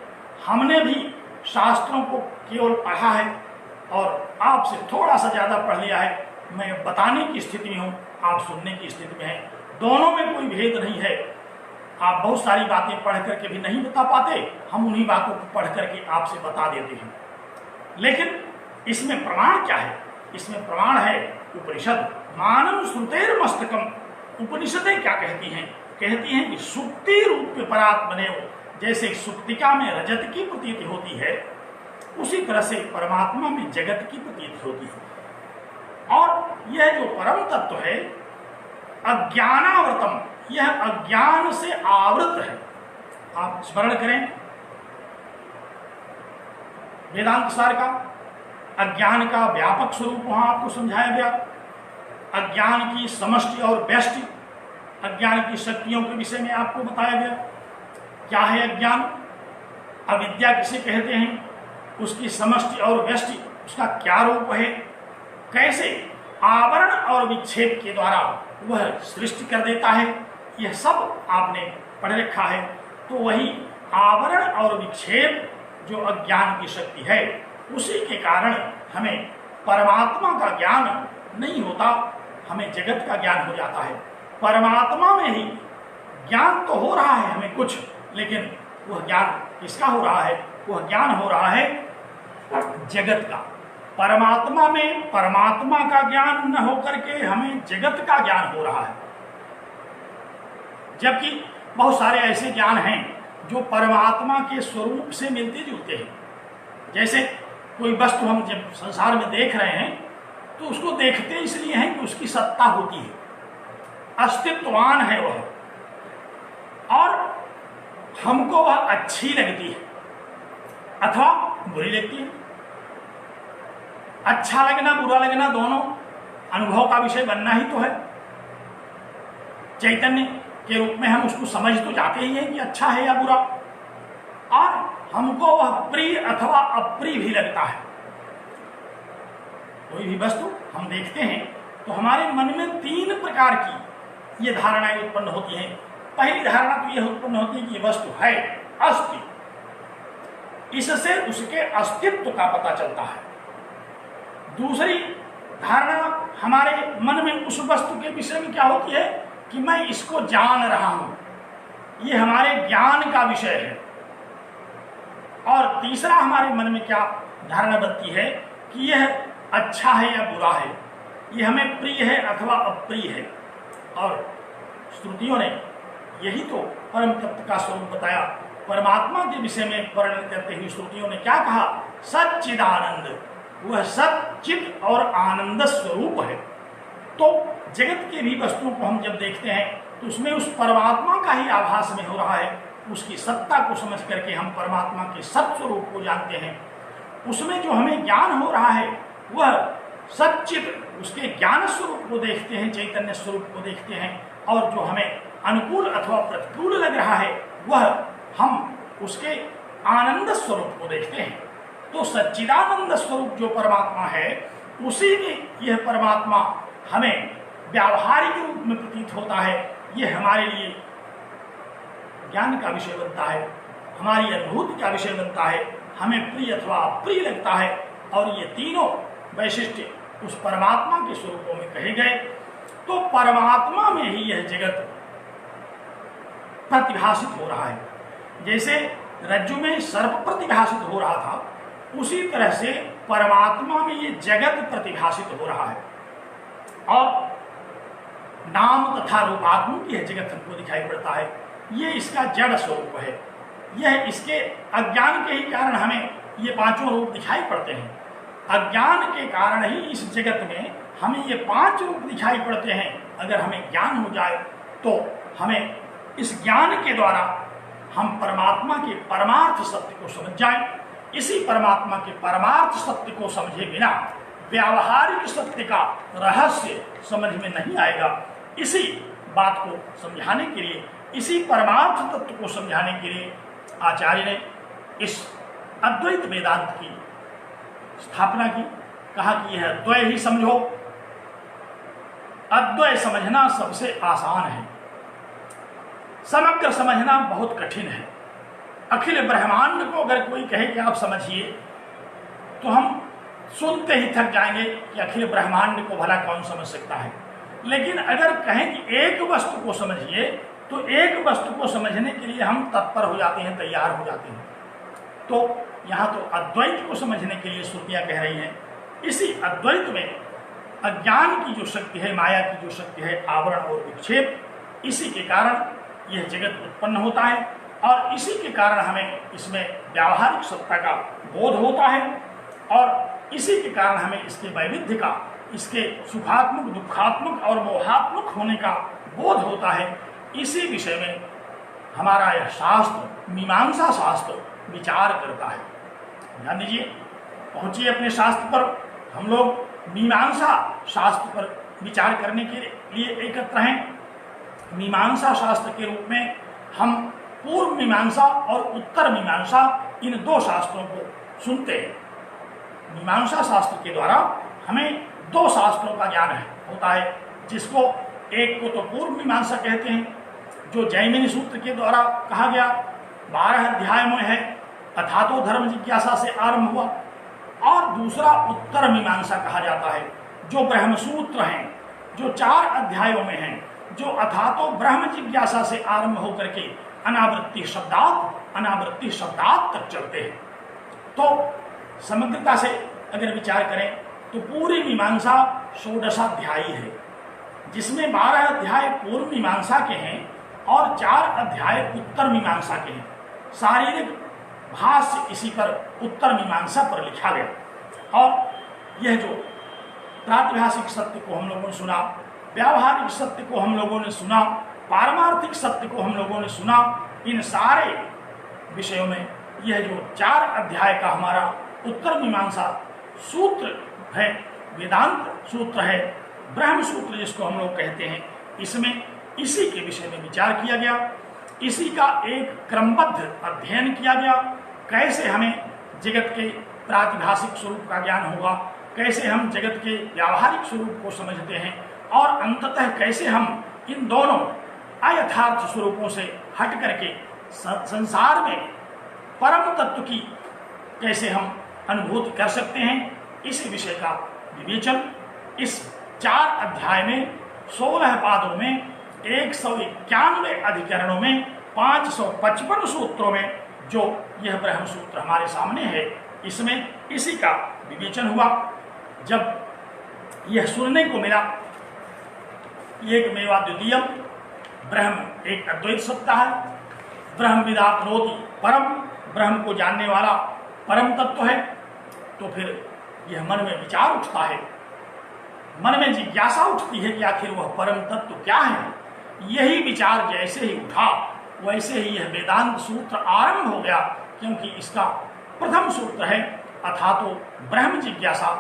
हमने भी शास्त्रों को केवल पढ़ा है और आपसे थोड़ा सा ज्यादा पढ़ लिया है। मैं बताने की स्थिति में हूँ, आप सुनने की स्थिति में हैं, दोनों में कोई भेद नहीं है। आप बहुत सारी बातें पढ़ करके भी नहीं बता पाते, हम उन्हीं बातों को पढ़ करके आपसे बता देते हैं। लेकिन इसमें प्रमाण क्या है? इसमें प्रमाण है उपनिषद। मानव श्रुतेर मस्तकम, उपनिषदें क्या कहती हैं? कहती हैं कि सुक्ति रूप परात्मनेव, जैसे सुक्तिका में रजत की प्रतीति होती है उसी तरह से परमात्मा में जगत की प्रतीति होती है। और यह जो परम तत्व है अज्ञानावृतम, यह अज्ञान से आवृत है। आप स्मरण करें वेदांत सार का, अज्ञान का व्यापक स्वरूप वहां आपको समझाया गया, अज्ञान की समष्टि और व्यष्टि, अज्ञान की शक्तियों के विषय में आपको बताया गया। क्या है अज्ञान, अविद्या किसे कहते हैं, उसकी समष्टि और व्यष्टि उसका क्या रूप है, कैसे आवरण और विक्षेप के द्वारा वह सृष्टि कर देता है, यह सब आपने पढ़ रखा है। तो वही आवरण और विक्षेप जो अज्ञान की शक्ति है, उसी के कारण हमें परमात्मा का ज्ञान नहीं होता, हमें जगत का ज्ञान हो जाता है। परमात्मा में ही ज्ञान तो हो रहा है हमें कुछ, लेकिन वह ज्ञान किसका हो रहा है, वह ज्ञान हो रहा है जगत का। परमात्मा में परमात्मा का ज्ञान न होकर के हमें जगत का ज्ञान हो रहा है। जबकि बहुत सारे ऐसे ज्ञान हैं जो परमात्मा के स्वरूप से मिलते जुलते हैं। जैसे कोई वस्तु हम जब संसार में देख रहे हैं तो उसको देखते इसलिए हैं कि उसकी सत्ता होती है, अस्तित्ववान है वह, और हमको वह अच्छी लगती है अथवा बुरी लगती है। अच्छा लगना बुरा लगना दोनों अनुभव का विषय बनना ही तो है। चैतन्य के रूप में हम उसको समझ तो जाते ही हैं कि अच्छा है या बुरा, और हमको वह प्रिय अथवा अप्रिय भी लगता है। कोई भी वस्तु हम देखते हैं तो हमारे मन में 3 प्रकार की ये धारणाएं उत्पन्न होती हैं। पहली धारणा तो यह उत्पन्न होती है कि ये वस्तु है, अस्ति, इससे उसके अस्तित्व का पता चलता है। दूसरी धारणा हमारे मन में उस वस्तु के विषय में क्या होती है कि मैं इसको जान रहा हूं, ये हमारे ज्ञान का विषय है। और तीसरा हमारे मन में क्या धारणा बनती है कि यह अच्छा है या बुरा है, ये हमें प्रिय है अथवा अप्रिय है। और श्रुतियों ने यही तो परम तत्व का स्वरूप बताया। परमात्मा के विषय में वर्णन करते हुए श्रुतियों ने क्या कहा, सच्चिदानंद, वह सच्चिद और आनंद स्वरूप है। तो जगत के भी वस्तुओं को हम जब देखते हैं तो उसमें उस परमात्मा का ही आभास में हो रहा है। उसकी सत्ता को समझ करके हम परमात्मा के सत्य स्वरूप को जानते हैं। उसमें जो हमें ज्ञान हो रहा है वह सच्चिद, उसके ज्ञान स्वरूप को देखते हैं, चैतन्य स्वरूप को देखते हैं। और जो हमें अनुकूल अथवा प्रतिकूल लग रहा है वह हम उसके आनंद स्वरूप को देखते हैं। तो सच्चिदानंद स्वरूप जो परमात्मा है, उसी में यह परमात्मा हमें व्यावहारिक रूप में प्रतीत होता है। यह हमारे लिए ज्ञान का विषय बनता है, हमारी अनुभूति का विषय बनता है, हमें प्रिय अथवा अप्रिय लगता है। और ये तीनों वैशिष्ट्य उस परमात्मा के स्वरूपों में कहे गए। तो परमात्मा में ही यह जगत प्रतिभाषित हो रहा है। जैसे रज्जु में सर्प प्रतिभाषित हो रहा था, उसी तरह से परमात्मा में ये जगत प्रतिभाषित हो रहा है। और नाम तथा रूपात्मक यह जगत हमको दिखाई पड़ता है। ये इसका जड़ स्वरूप है। यह इसके अज्ञान के ही कारण हमें ये 5 रूप दिखाई पड़ते हैं। अज्ञान के कारण ही इस जगत में हमें ये 5 रूप दिखाई पड़ते हैं। अगर हमें ज्ञान हो जाए तो हमें इस ज्ञान के द्वारा हम परमात्मा के परमार्थ सत्य को समझ जाएं। इसी परमात्मा के परमार्थ सत्य को समझे बिना व्यावहारिक सत्य का रहस्य समझ में नहीं आएगा। इसी बात को समझाने के लिए, इसी परमार्थ तत्व को समझाने के लिए आचार्य ने इस अद्वैत वेदांत की स्थापना की। कहा कि यह द्वय ही समझो। अद्वय समझना सबसे आसान है, समग्र समझना बहुत कठिन है। अखिल ब्रह्मांड को अगर कोई कहे कि आप समझिए तो हम सुनते ही थक जाएंगे कि अखिल ब्रह्मांड को भला कौन समझ सकता है। लेकिन अगर कहें कि एक वस्तु को समझिए तो एक वस्तु को समझने के लिए हम तत्पर हो जाते हैं, तैयार हो जाते हैं। तो यहाँ तो अद्वैत को समझने के लिए श्रुतियाँ कह रही हैं। इसी अद्वैत में अज्ञान की जो शक्ति है, माया की जो शक्ति है, आवरण और विक्षेप, इसी के कारण यह जगत उत्पन्न होता है। और इसी के कारण हमें इसमें व्यावहारिक सत्ता का बोध होता है। और इसी के कारण हमें इसके वैविध्य का, इसके सुखात्मक, दुखात्मक और मोहात्मक होने का बोध होता है। इसी विषय में हमारा यह शास्त्र, मीमांसा शास्त्र, विचार करता है। ध्यान दीजिए, पहुंचिए अपने शास्त्र पर। हम लोग मीमांसा शास्त्र पर विचार करने के लिए एकत्र हैं। मीमांसा शास्त्र के रूप में हम पूर्व मीमांसा और उत्तर मीमांसा इन दो शास्त्रों को सुनते हैं। मीमांसा शास्त्र के द्वारा हमें दो शास्त्रों का ज्ञान होता है, जिसको एक को तो पूर्व मीमांसा कहते हैं, जो जैमिनी सूत्र के द्वारा कहा गया 12 अध्याय में है, अथातो धर्म जिज्ञासा से आरंभ हुआ, और दूसरा उत्तर मीमांसा कहा जाता है, जो ब्रह्मसूत्र हैं, जो 4 अध्यायों में हैं, जो अथातो ब्रह्म जिज्ञासा से आरंभ होकर के अनावृत्ति शब्दात तक चलते हैं। तो समग्रता से अगर विचार करें तो पूरी मीमांसा 16 है, जिसमें 12 अध्याय पूर्व मीमांसा के हैं और 4 अध्याय उत्तर मीमांसा के हैं। शारीरिक भाष्य इसी पर उत्तर मीमांसा पर लिखा गया। और यह जो प्रातिभाषिक सत्य को हम लोगों ने सुना, व्यावहारिक सत्य को हम लोगों ने सुना, पारमार्थिक सत्य को हम लोगों ने सुना, इन सारे विषयों में यह जो 4 अध्याय का हमारा उत्तर मीमांसा सूत्र है, वेदांत सूत्र है, ब्रह्म सूत्र जिसको हम लोग कहते हैं, इसमें इसी के विषय में विचार किया गया, इसी का एक क्रमबद्ध अध्ययन किया गया। कैसे हमें जगत के प्रातिभाषिक स्वरूप का ज्ञान होगा, कैसे हम जगत के व्यावहारिक स्वरूप को समझते हैं, और अंततः कैसे हम इन दोनों अयथार्थ स्वरूपों से हट करके संसार में परम तत्व की कैसे हम अनुभूति कर सकते हैं, इस विषय का विवेचन इस 4 अध्याय में 16 पादों में 191 अधिकरणों में 555 सूत्रों में जो यह ब्रह्म सूत्र हमारे सामने है, इसमें इसी का विवेचन हुआ। जब यह सुनने को मिला एक मेवा द्वितीयम, ब्रह्म एक अद्वैत सत्ता है, ब्रह्म विदाप्नोति परम, ब्रह्म को जानने वाला परम तत्व है, तो फिर यह मन में विचार उठता है, मन में जिज्ञासा उठती है कि आखिर वह परम तत्व क्या है। यही विचार जैसे ही उठा वैसे ही यह वेदांत सूत्र आरंभ हो गया, क्योंकि इसका प्रथम सूत्र है अथातो ब्रह्म जिज्ञासा।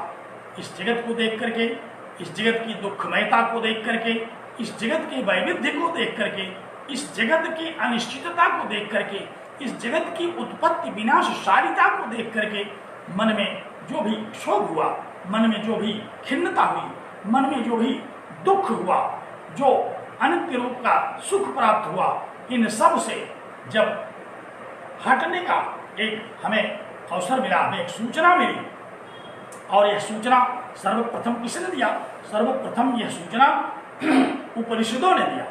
इस जगत को देख करके, इस जगत की दुखमयता को देख करके, इस जगत के वैविध्य को देख करके, इस जगत की अनिश्चितता को देख करके, इस जगत की उत्पत्ति विनाशशालिता को देख करके मन में जो भी क्षोभ हुआ, मन में जो भी खिन्नता हुई, मन में जो भी दुख हुआ, जो अनित्य रूप का सुख प्राप्त हुआ, इन सब से जब हटने का एक हमें अवसर मिला, हमें एक सूचना मिली, और यह सूचना सर्वप्रथम किसने दिया? सर्वप्रथम यह सूचना उपनिषदों ने दिया।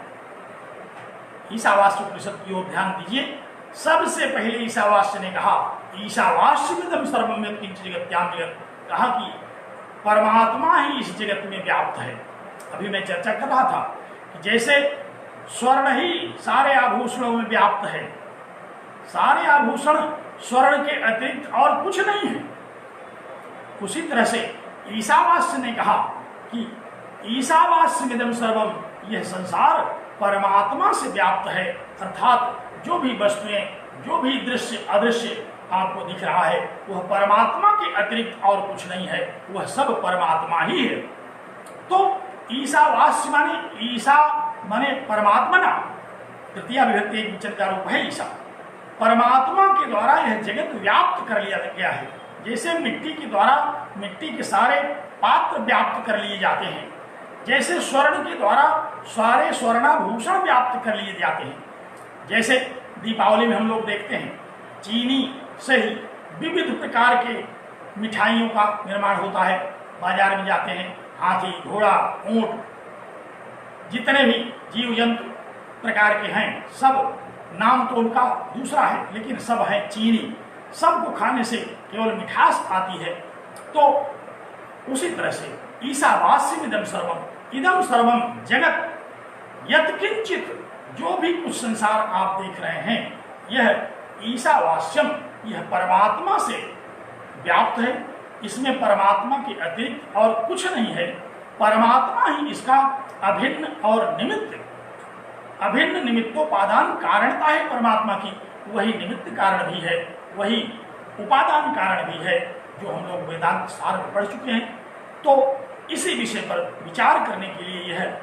ईशावास्य उपनिषद की ओर ध्यान दीजिए। सबसे पहले ईशावास्य ने कहा, ईशावास्यमिदं सर्वं यत् किंचित् जगत्यां जगत्, कहा कि परमात्मा ही इस जगत में व्याप्त है। अभी मैं चर्चा कर रहा था कि जैसे स्वर्ण ही सारे आभूषणों में व्याप्त है, सारे आभूषण स्वर्ण के अतिरिक्त और कुछ नहीं है, उसी तरह से ईशावास्य ने कहा कि ईशावास्यमिदं सर्वम, यह संसार परमात्मा से व्याप्त है, अर्थात जो भी वस्तुएं, जो भी दृश्य अदृश्य आपको दिख रहा है वह परमात्मा के अतिरिक्त और कुछ नहीं है, वह सब परमात्मा ही है। तो ईशावास्य माने, ईशा माने परमात्मा ना, तृतीया विभक्ति एक वचन का रूप है ईशा। परमात्मा के द्वारा यह जगत व्याप्त कर लिया गया है। जैसे मिट्टी के द्वारा मिट्टी के सारे पात्र व्याप्त कर लिए जाते हैं, जैसे स्वर्ण के द्वारा सारे स्वर्णाभूषण व्याप्त कर लिए जाते हैं, जैसे दीपावली में हम लोग देखते हैं चीनी से ही विविध प्रकार के मिठाइयों का निर्माण होता है। बाजार में जाते हैं, हाथी, घोड़ा, ऊंट, जितने भी जीव जंतु प्रकार के हैं, सब नाम तो उनका दूसरा है, लेकिन सब है चीनी। सबको खाने से केवल मिठास आती है। तो उसी तरह से ईशावास्यमिदं सर्वम, इदं सर्वम जगत यत्किंचित, जो भी कुछ संसार आप देख रहे हैं, यह ईशावास्यम, यह परमात्मा से व्याप्त है। इसमें परमात्मा के अतिरिक्त और कुछ नहीं है। परमात्मा ही इसका अभिन्न और निमित्त, अभिन्न निमित्तोपादान कारणता है परमात्मा की। वही निमित्त कारण भी है, वही उपादान कारण भी है, जो हम लोग वेदांत सार में पढ़ चुके हैं। तो इसी विषय पर विचार करने के लिए यह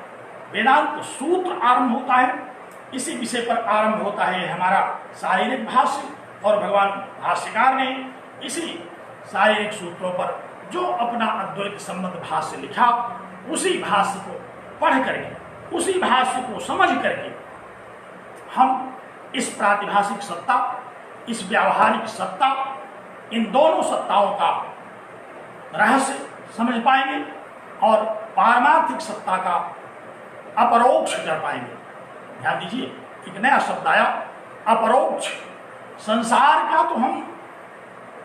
वेदांत सूत्र आरंभ होता है। इसी विषय पर आरंभ होता है हमारा शारीरिक भाष्य। और भगवान भाष्यकार ने इसी शारीरिक सूत्रों पर जो अपना अद्वैत संबंध भाष्य लिखा, उसी भाष्य को पढ़ करके, उसी भाष्य को समझ करके हम इस प्रातिभाषिक सत्ता, इस व्यावहारिक सत्ता, इन दोनों सत्ताओं का रहस्य समझ पाएंगे और पारमार्थिक सत्ता का अपरोक्ष कर पाएंगे। ध्यान दीजिए, एक नया शब्द आया, अपरोक्ष। संसार का तो हम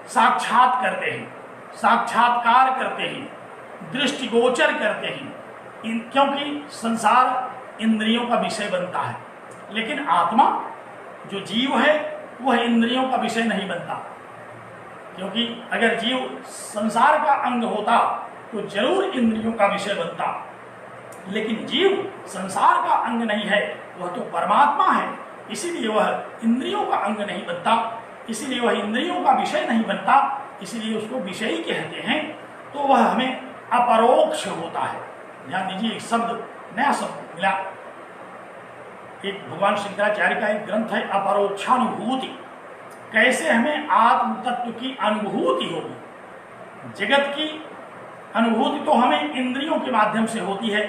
साक्षात करते हैं, साक्षात्कार करते हैं, दृष्टिगोचर करते हैं, क्योंकि संसार इंद्रियों का विषय बनता है। लेकिन आत्मा जो जीव है वह इंद्रियों का विषय नहीं बनता, क्योंकि अगर जीव संसार का अंग होता तो जरूर इंद्रियों का विषय बनता। लेकिन जीव संसार का अंग नहीं है, वह तो परमात्मा है, इसीलिए वह इंद्रियों का अंग नहीं बनता, इसीलिए वह इंद्रियों का विषय नहीं बनता, इसीलिए उसको विषयी कहते हैं। तो वह हमें अपरोक्ष होता है। ध्यान दीजिए, एक शब्द, नया शब्द मिला। एक भगवान शंकराचार्य का एक ग्रंथ है अपरोक्षानुभूति, कैसे हमें आत्म तत्व की अनुभूति होगी। जगत की अनुभूति तो हमें इंद्रियों के माध्यम से होती है,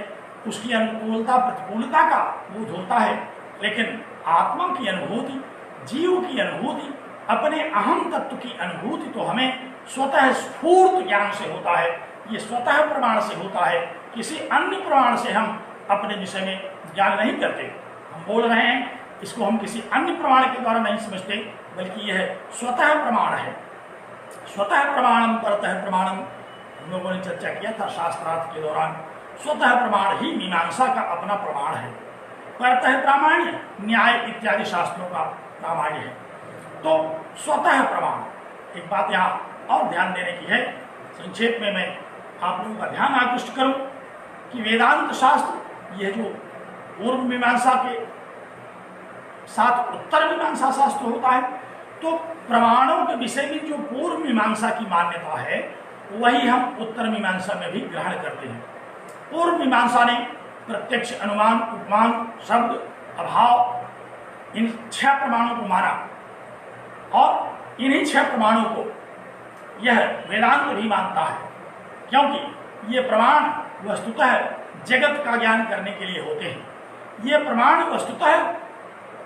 उसकी अनुकूलता प्रतिकूलता का बोध होता है, लेकिन आत्मा की अनुभूति, जीव की अनुभूति, अपने अहम तत्व की अनुभूति तो हमें स्वतः स्फूर्त ज्ञान से होता है। ये स्वतः प्रमाण से होता है, किसी अन्य प्रमाण से हम अपने विषय में ज्ञान नहीं करते। हम बोल रहे हैं, इसको हम किसी अन्य प्रमाण के द्वारा नहीं समझते, बल्कि यह स्वतः प्रमाण है। स्वतः प्रमाणम परतः प्रमाणम, हम लोगों ने चर्चा किया था शास्त्रार्थ के दौरान। स्वतः प्रमाण ही मीमांसा का अपना प्रमाण है, परतः प्रामाण्य न्याय इत्यादि शास्त्रों का प्रामाण्य है। तो स्वतः प्रमाण, एक बात यहाँ और ध्यान देने की है, संक्षेप में मैं आप लोगों का ध्यान आकृष्ट करूं कि वेदांत शास्त्र, यह जो पूर्व मीमांसा के साथ उत्तर मीमांसा शास्त्र होता है, तो प्रमाणों के विषय में जो पूर्व मीमांसा की मान्यता है वही हम उत्तर मीमांसा में भी ग्रहण करते हैं। पूर्व मीमांसा ने प्रत्यक्ष, अनुमान, उपमान, शब्द, अभाव, इन 6 प्रमाणों को माना और इन्हीं 6 प्रमाणों को यह वेदांत भी मानता है, क्योंकि ये प्रमाण वस्तुतः जगत का ज्ञान करने के लिए होते हैं। ये प्रमाण वस्तुतः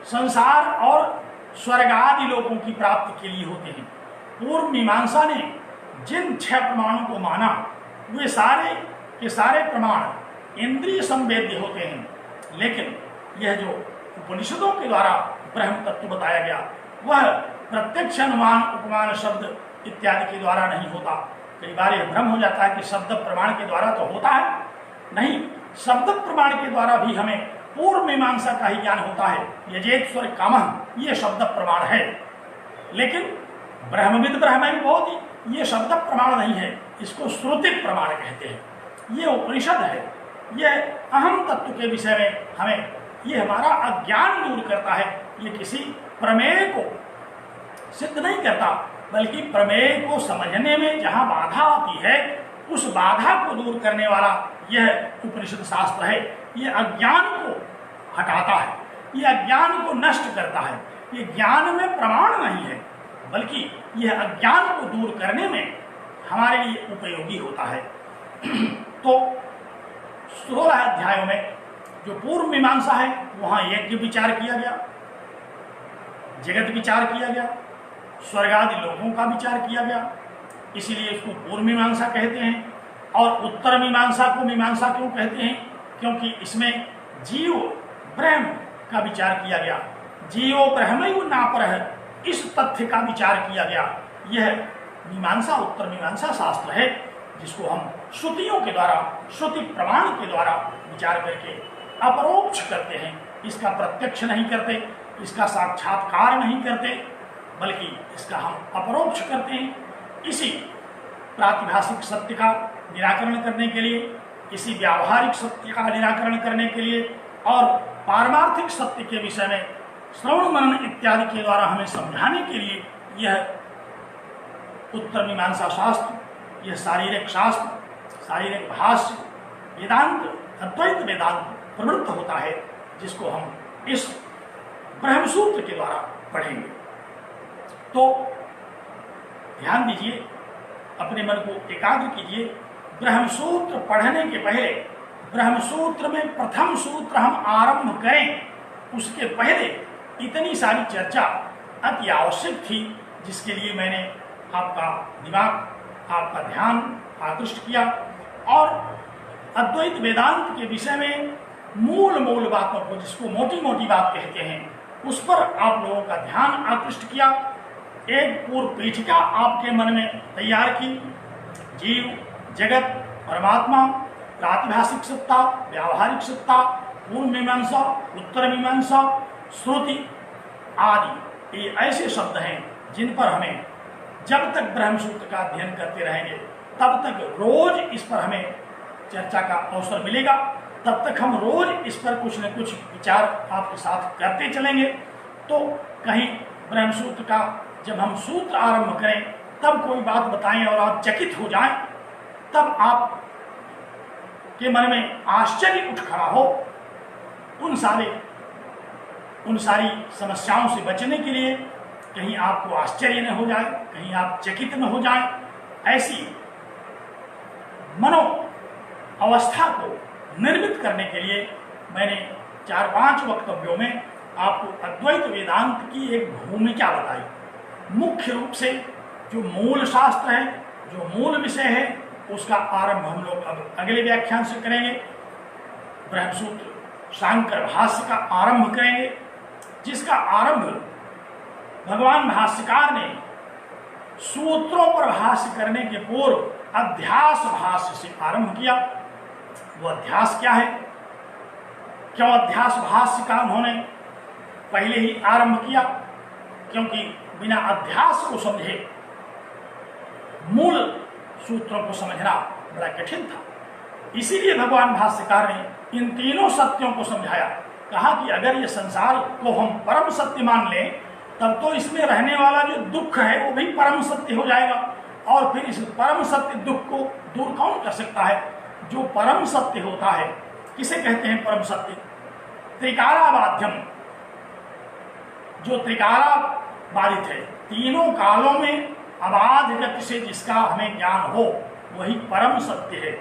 संसार और स्वर्ग आदि लोगों की प्राप्ति के लिए होते हैं। पूर्व मीमांसा ने जिन 6 प्रमाणों को माना, वे सारे के सारे प्रमाण इंद्रिय संवेद्य होते हैं, लेकिन यह जो उपनिषदों के द्वारा ब्रह्म तत्व बताया गया वह प्रत्यक्ष, अनुमान, उपमान, शब्द इत्यादि के द्वारा नहीं होता। कई बार यह भ्रम हो जाता है कि शब्द प्रमाण के द्वारा तो होता है, नहीं, शब्द प्रमाण के द्वारा भी हमें पूर्व मीमांसा का ही ज्ञान होता है। यजेत स्वर कामः, ये शब्द प्रमाण है, लेकिन ब्रह्मविद ब्रह्मैव भवति, ये शब्द प्रमाण नहीं है, इसको श्रुति प्रमाण कहते हैं। ये उपनिषद है, यह अहम तत्व के विषय में हमें, ये हमारा अज्ञान दूर करता है। ये किसी प्रमेय को सिद्ध नहीं करता, बल्कि प्रमेय को समझने में जहाँ बाधा आती है, उस बाधा को दूर करने वाला यह उपनिषद शास्त्र है। ये अज्ञान को हटाता है, ये अज्ञान को नष्ट करता है। ये ज्ञान में प्रमाण नहीं है, बल्कि यह अज्ञान को दूर करने में हमारे लिए उपयोगी होता है। तो 16 अध्यायों में जो पूर्व मीमांसा है, वहां यज्ञ विचार किया गया, जगत विचार किया गया, स्वर्ग आदि लोगों का विचार किया गया, इसीलिए इसको पूर्व मीमांसा कहते हैं। और उत्तर मीमांसा को मीमांसा क्यों कहते हैं? क्योंकि इसमें जीव ब्रह्म का विचार किया गया, जीवो ब्रह्मैव नापरः, इस तथ्य का विचार किया गया। यह मीमांसा उत्तर मीमांसा शास्त्र है, जिसको हम श्रुतियों के द्वारा, श्रुति प्रमाण के द्वारा विचार करके अपरोक्ष करते हैं। इसका प्रत्यक्ष नहीं करते, इसका साक्षात्कार नहीं करते, बल्कि इसका हम अपरोक्ष करते हैं। इसी प्रातिभाषिक सत्य का निराकरण करने के लिए, इसी व्यावहारिक सत्य का निराकरण करने के लिए और पारमार्थिक सत्य के विषय में श्रवण मनन इत्यादि के द्वारा हमें समझाने के लिए यह उत्तर मीमांसा शास्त्र, यह शारीरिक शास्त्र, शारीरिक भाष्य, वेदांत, अद्वैत वेदांत प्रवृत्त होता है, जिसको हम इस ब्रह्मसूत्र के द्वारा पढ़ेंगे। तो ध्यान दीजिए, अपने मन को एकाग्र कीजिए। ब्रह्मसूत्र पढ़ने के पहले, ब्रह्मसूत्र में प्रथम सूत्र हम आरंभ करें उसके पहले इतनी सारी चर्चा अति आवश्यक थी, जिसके लिए मैंने आपका दिमाग, आपका ध्यान आकृष्ट किया और अद्वैत वेदांत के विषय में मूल बातों को, जिसको मोटी मोटी बात कहते हैं, उस पर आप लोगों का ध्यान आकृष्ट किया। एक पूर्व पीठिका आपके मन में तैयार की। जीव, जगत, परमात्मा, प्रातिभाषिक सत्ता, व्यावहारिक सत्ता, पूर्व मीमांसा, उत्तर मीमांसा, श्रुति आदि, ये ऐसे शब्द हैं जिन पर हमें जब तक ब्रह्मसूत्र का अध्ययन करते रहेंगे तब तक रोज इस पर हमें चर्चा का अवसर मिलेगा। तब तक हम रोज इस पर कुछ न कुछ विचार आपके साथ करते चलेंगे। तो कहीं ब्रह्मसूत्र का जब हम सूत्र आरंभ करें तब कोई बात बताएं और आप चकित हो जाएं, तब आप के मन में आश्चर्य उठ खड़ा हो। उन सारी समस्याओं से बचने के लिए कहीं आपको आश्चर्य न हो जाए, कहीं आप चकित न हो जाएं, ऐसी मनो अवस्था को निर्मित करने के लिए मैंने 4-5 वक्तव्यों में आपको अद्वैत वेदांत की एक भूमिका बताई। मुख्य रूप से जो मूल शास्त्र है, जो मूल विषय है, उसका आरंभ हम लोग अब अगले व्याख्यान से करेंगे। ब्रह्मसूत्र शांकर भाष्य का आरंभ करेंगे, जिसका आरंभ भगवान भाष्यकार ने सूत्रों पर भाष्य करने के पूर्व अध्यास भाष्य से आरंभ किया। वो अध्यास क्या है, क्यों अध्यास भाष्य का उन्होंने पहले ही आरंभ किया? क्योंकि बिना अध्यास को समझे मूल सूत्रों को समझना बड़ा कठिन था। इसीलिए भगवान भाष्यकार ने इन तीनों सत्यों को समझाया। कहा कि अगर ये संसार को हम परम सत्य मान लें, तब तो इसमें रहने वाला जो दुख है वो भी परम सत्य हो जाएगा। और फिर इस परम सत्य दुख को दूर कौन कर सकता है? जो परम सत्य होता है, किसे कहते हैं परम सत्य? त्रिकालाबाध्यम, जो त्रिकाला बाधित है, तीनों कालों में अबाध गति से जिसका हमें ज्ञान हो, वही परम सत्य है,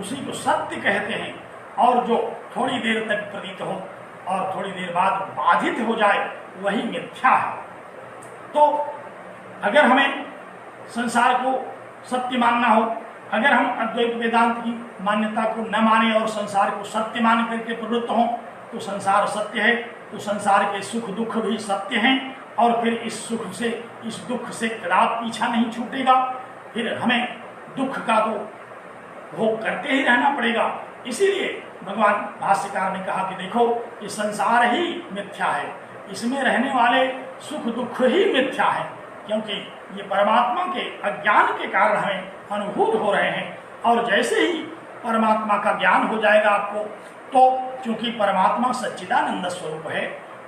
उसी को सत्य कहते हैं। और जो थोड़ी देर तक प्रतीत हो और थोड़ी देर बाद बाधित हो जाए, वही मिथ्या है। तो अगर हमें संसार को सत्य मानना हो, अगर हम अद्वैत वेदांत की मान्यता को न माने और संसार को सत्य मान करके प्रवृत्त हों, तो संसार सत्य है, तो संसार के सुख दुख भी सत्य हैं। और फिर इस सुख से, इस दुख से कदापि पीछा नहीं छूटेगा। फिर हमें दुख का तो भोग करते ही रहना पड़ेगा। इसीलिए भगवान भाष्यकार ने कहा कि देखो, ये संसार ही मिथ्या है, इसमें रहने वाले सुख दुख ही मिथ्या है, क्योंकि ये परमात्मा के अज्ञान के कारण हमें अनुभूत हो रहे हैं। और जैसे ही परमात्मा का ज्ञान हो जाएगा आपको, तो चूंकि परमात्मा सच्चिदानंद स्वरूप है,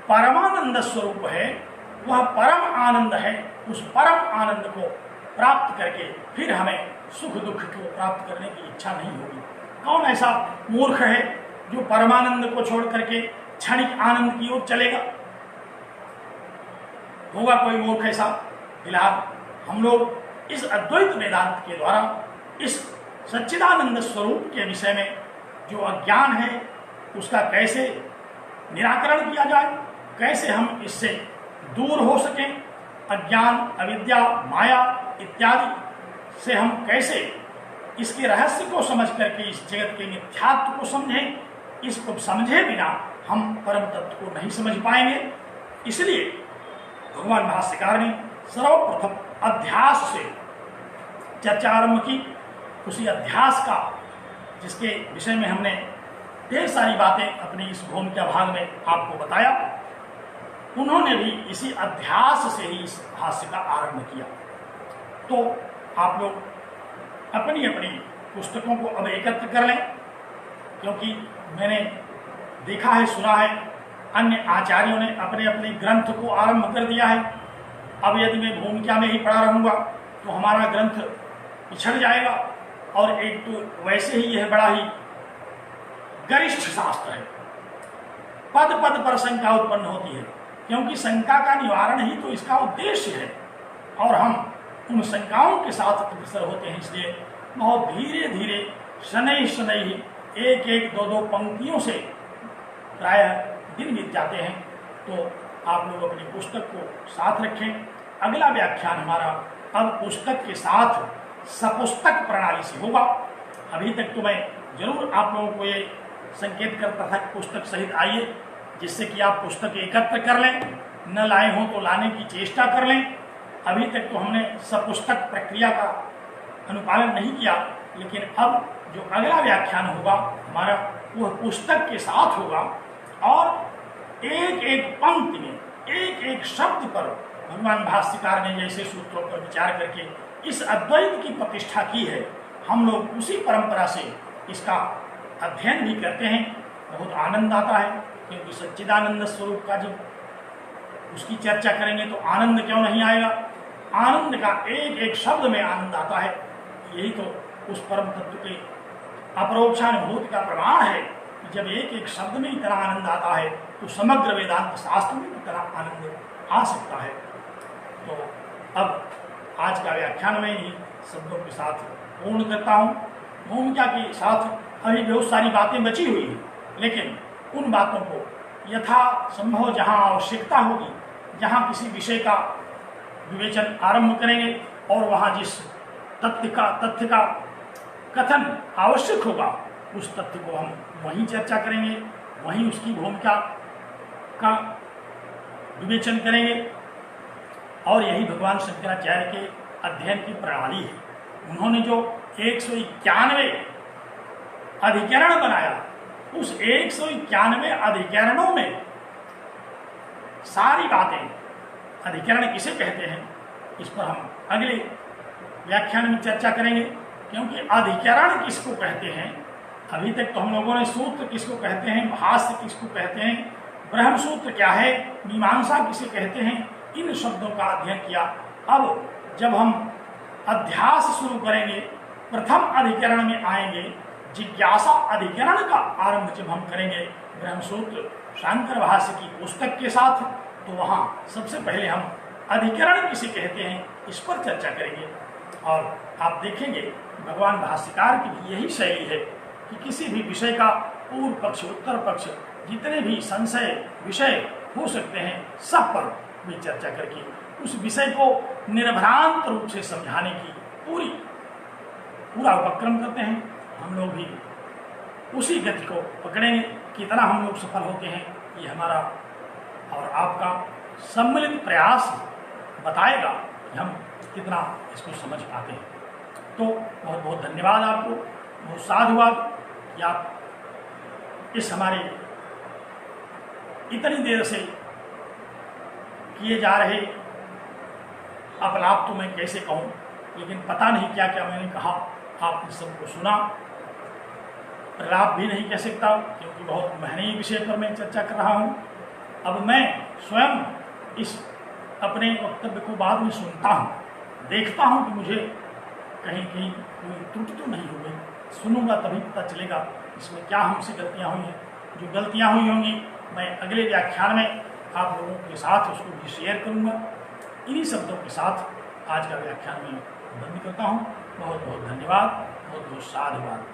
परमानंद स्वरूप है, वह परम आनंद है, उस परम आनंद को प्राप्त करके फिर हमें सुख दुख को प्राप्त करने की इच्छा नहीं होगी। कौन ऐसा मूर्ख है जो परमानंद को छोड़ करके क्षणिक आनंद की ओर चलेगा? होगा कोई मूर्ख ऐसा? फिलहाल हम लोग इस अद्वैत वेदांत के द्वारा इस सच्चिदानंद स्वरूप के विषय में जो अज्ञान है उसका कैसे निराकरण किया जाए, कैसे हम इससे दूर हो सकें, अज्ञान, अविद्या, माया इत्यादि से हम कैसे इसके रहस्य को समझ करके इस जगत के मिथ्यात्व को समझें। इसको समझे बिना हम परम तत्व को नहीं समझ पाएंगे। इसलिए भगवान भाष्यकार ने सर्वप्रथम अध्यास से चर्चा आरंभ की। उसी अध्यास का, जिसके विषय में हमने ढेर सारी बातें अपनी इस भूमिका भाग में आपको बताया, उन्होंने भी इसी अध्यास से ही इस भाष्य का आरंभ किया। तो आप लोग अपनी अपनी पुस्तकों को अब एकत्र कर लें, क्योंकि मैंने देखा है, सुना है, अन्य आचार्यों ने अपने अपने ग्रंथ को आरंभ कर दिया है। अब यदि मैं भूमिका में ही पढ़ा रहूँगा तो हमारा ग्रंथ पिछड़ जाएगा। और एक तो वैसे ही यह बड़ा ही गरिष्ठ शास्त्र है, पद पद पर शंका उत्पन्न होती है। क्योंकि शंका का निवारण ही तो इसका उद्देश्य है और हम उन शंकाओं के साथ अग्रसर होते हैं। इसलिए बहुत धीरे धीरे शनै शनै एक एक दो दो पंक्तियों से प्रायः दिन बीत जाते हैं। तो आप लोग अपनी पुस्तक को साथ रखें। अगला व्याख्यान हमारा अब पुस्तक के साथ सपुस्तक प्रणाली से होगा। अभी तक तो मैं जरूर आप लोगों को ये संकेत करता था कि पुस्तक सहित आइए, जिससे कि आप पुस्तक एकत्र कर लें, न लाए हों तो लाने की चेष्टा कर लें। अभी तक तो हमने सपुस्तक प्रक्रिया का अनुपालन नहीं किया, लेकिन अब जो अगला व्याख्यान होगा हमारा वह पुस्तक के साथ होगा और एक एक पंक्ति में एक एक शब्द पर भगवान भाष्यकार ने जैसे सूत्रों पर विचार करके इस अद्वैत की प्रतिष्ठा की है, हम लोग उसी परंपरा से इसका अध्ययन भी करते हैं। बहुत आनंद आता है, क्योंकि सच्चिदानंद स्वरूप का जब उसकी चर्चा करेंगे तो आनंद क्यों नहीं आएगा। आनंद का एक एक शब्द में आनंद आता है। यही तो उस परम तत्व के अपरोक्षानुभूति का प्रमाण है कि जब एक एक शब्द में इतना आनंद आता है तो समग्र वेदांत शास्त्र में इतना आनंद आ सकता है। तो अब आज का व्याख्यान में ही शब्दों के साथ पूर्ण करता हूँ। भूमिका के साथ अभी बहुत सारी बातें बची हुई हैं, लेकिन उन बातों को यथा संभव जहाँ आवश्यकता होगी, जहाँ किसी विषय का विवेचन आरंभ करेंगे और वहाँ जिस तथ्य का कथन आवश्यक होगा उस तथ्य को हम वहीं चर्चा करेंगे, वहीं उसकी भूमिका का विवेचन करेंगे। और यही भगवान शंकराचार्य के अध्ययन की प्रणाली है। उन्होंने जो 191 अधिकरण बनाया, उस 191 अधिकरणों में सारी बातें, अधिकरण किसे कहते हैं इस पर हम अगले व्याख्यान में चर्चा करेंगे। क्योंकि अधिकरण किसको कहते हैं, अभी तक तो हम लोगों ने सूत्र किसको कहते हैं, भाष्य किसको कहते हैं, ब्रह्म सूत्र क्या है, मीमांसा किसे कहते हैं, इन शब्दों का अध्ययन किया। अब जब हम अध्यास शुरू करेंगे, प्रथम अधिकरण में आएंगे, जिज्ञासा अधिकरण का आरंभ जब हम करेंगे ब्रह्मसूत्र शांकर भाष्य की पुस्तक के साथ, तो वहाँ सबसे पहले हम अधिकरण किसे कहते हैं इस पर चर्चा करेंगे। और आप देखेंगे भगवान भाष्यकार की भी यही शैली है कि किसी भी विषय का पूर्व पक्ष, उत्तर पक्ष, जितने भी संशय विषय हो सकते हैं, सब पर भी चर्चा करके उस विषय को निर्भ्रांत रूप से समझाने की पूरा उपक्रम करते हैं। हम लोग भी उसी गति को पकड़ेंगे। कितना हम लोग सफल होते हैं ये हमारा और आपका सम्मिलित प्रयास बताएगा कि हम कितना इसको समझ पाते हैं। तो बहुत बहुत धन्यवाद आपको, बहुत साधुवाद कि आप इस हमारे इतनी देर से किए जा रहे अपलाप तो मैं कैसे कहूँ, लेकिन पता नहीं क्या क्या मैंने कहा, आपने सबको सुना। प्रलाप भी नहीं कह सकता क्योंकि बहुत महंगे विषय पर मैं चर्चा कर रहा हूँ। अब मैं स्वयं इस अपने वक्तव्य को बाद में सुनता हूँ, देखता हूँ कि मुझे कहीं कहीं कोई त्रुटि तो नहीं हुई। सुनूंगा तभी पता चलेगा इसमें क्या हमसे गलतियाँ हुई हैं। जो गलतियाँ हुई होंगी मैं अगले व्याख्यान में आप लोगों के साथ उसको भी शेयर करूँगा। इन्हीं शब्दों के साथ आज का व्याख्यान में बंद करता हूँ। बहुत बहुत धन्यवाद, बहुत बहुत साधुवाद।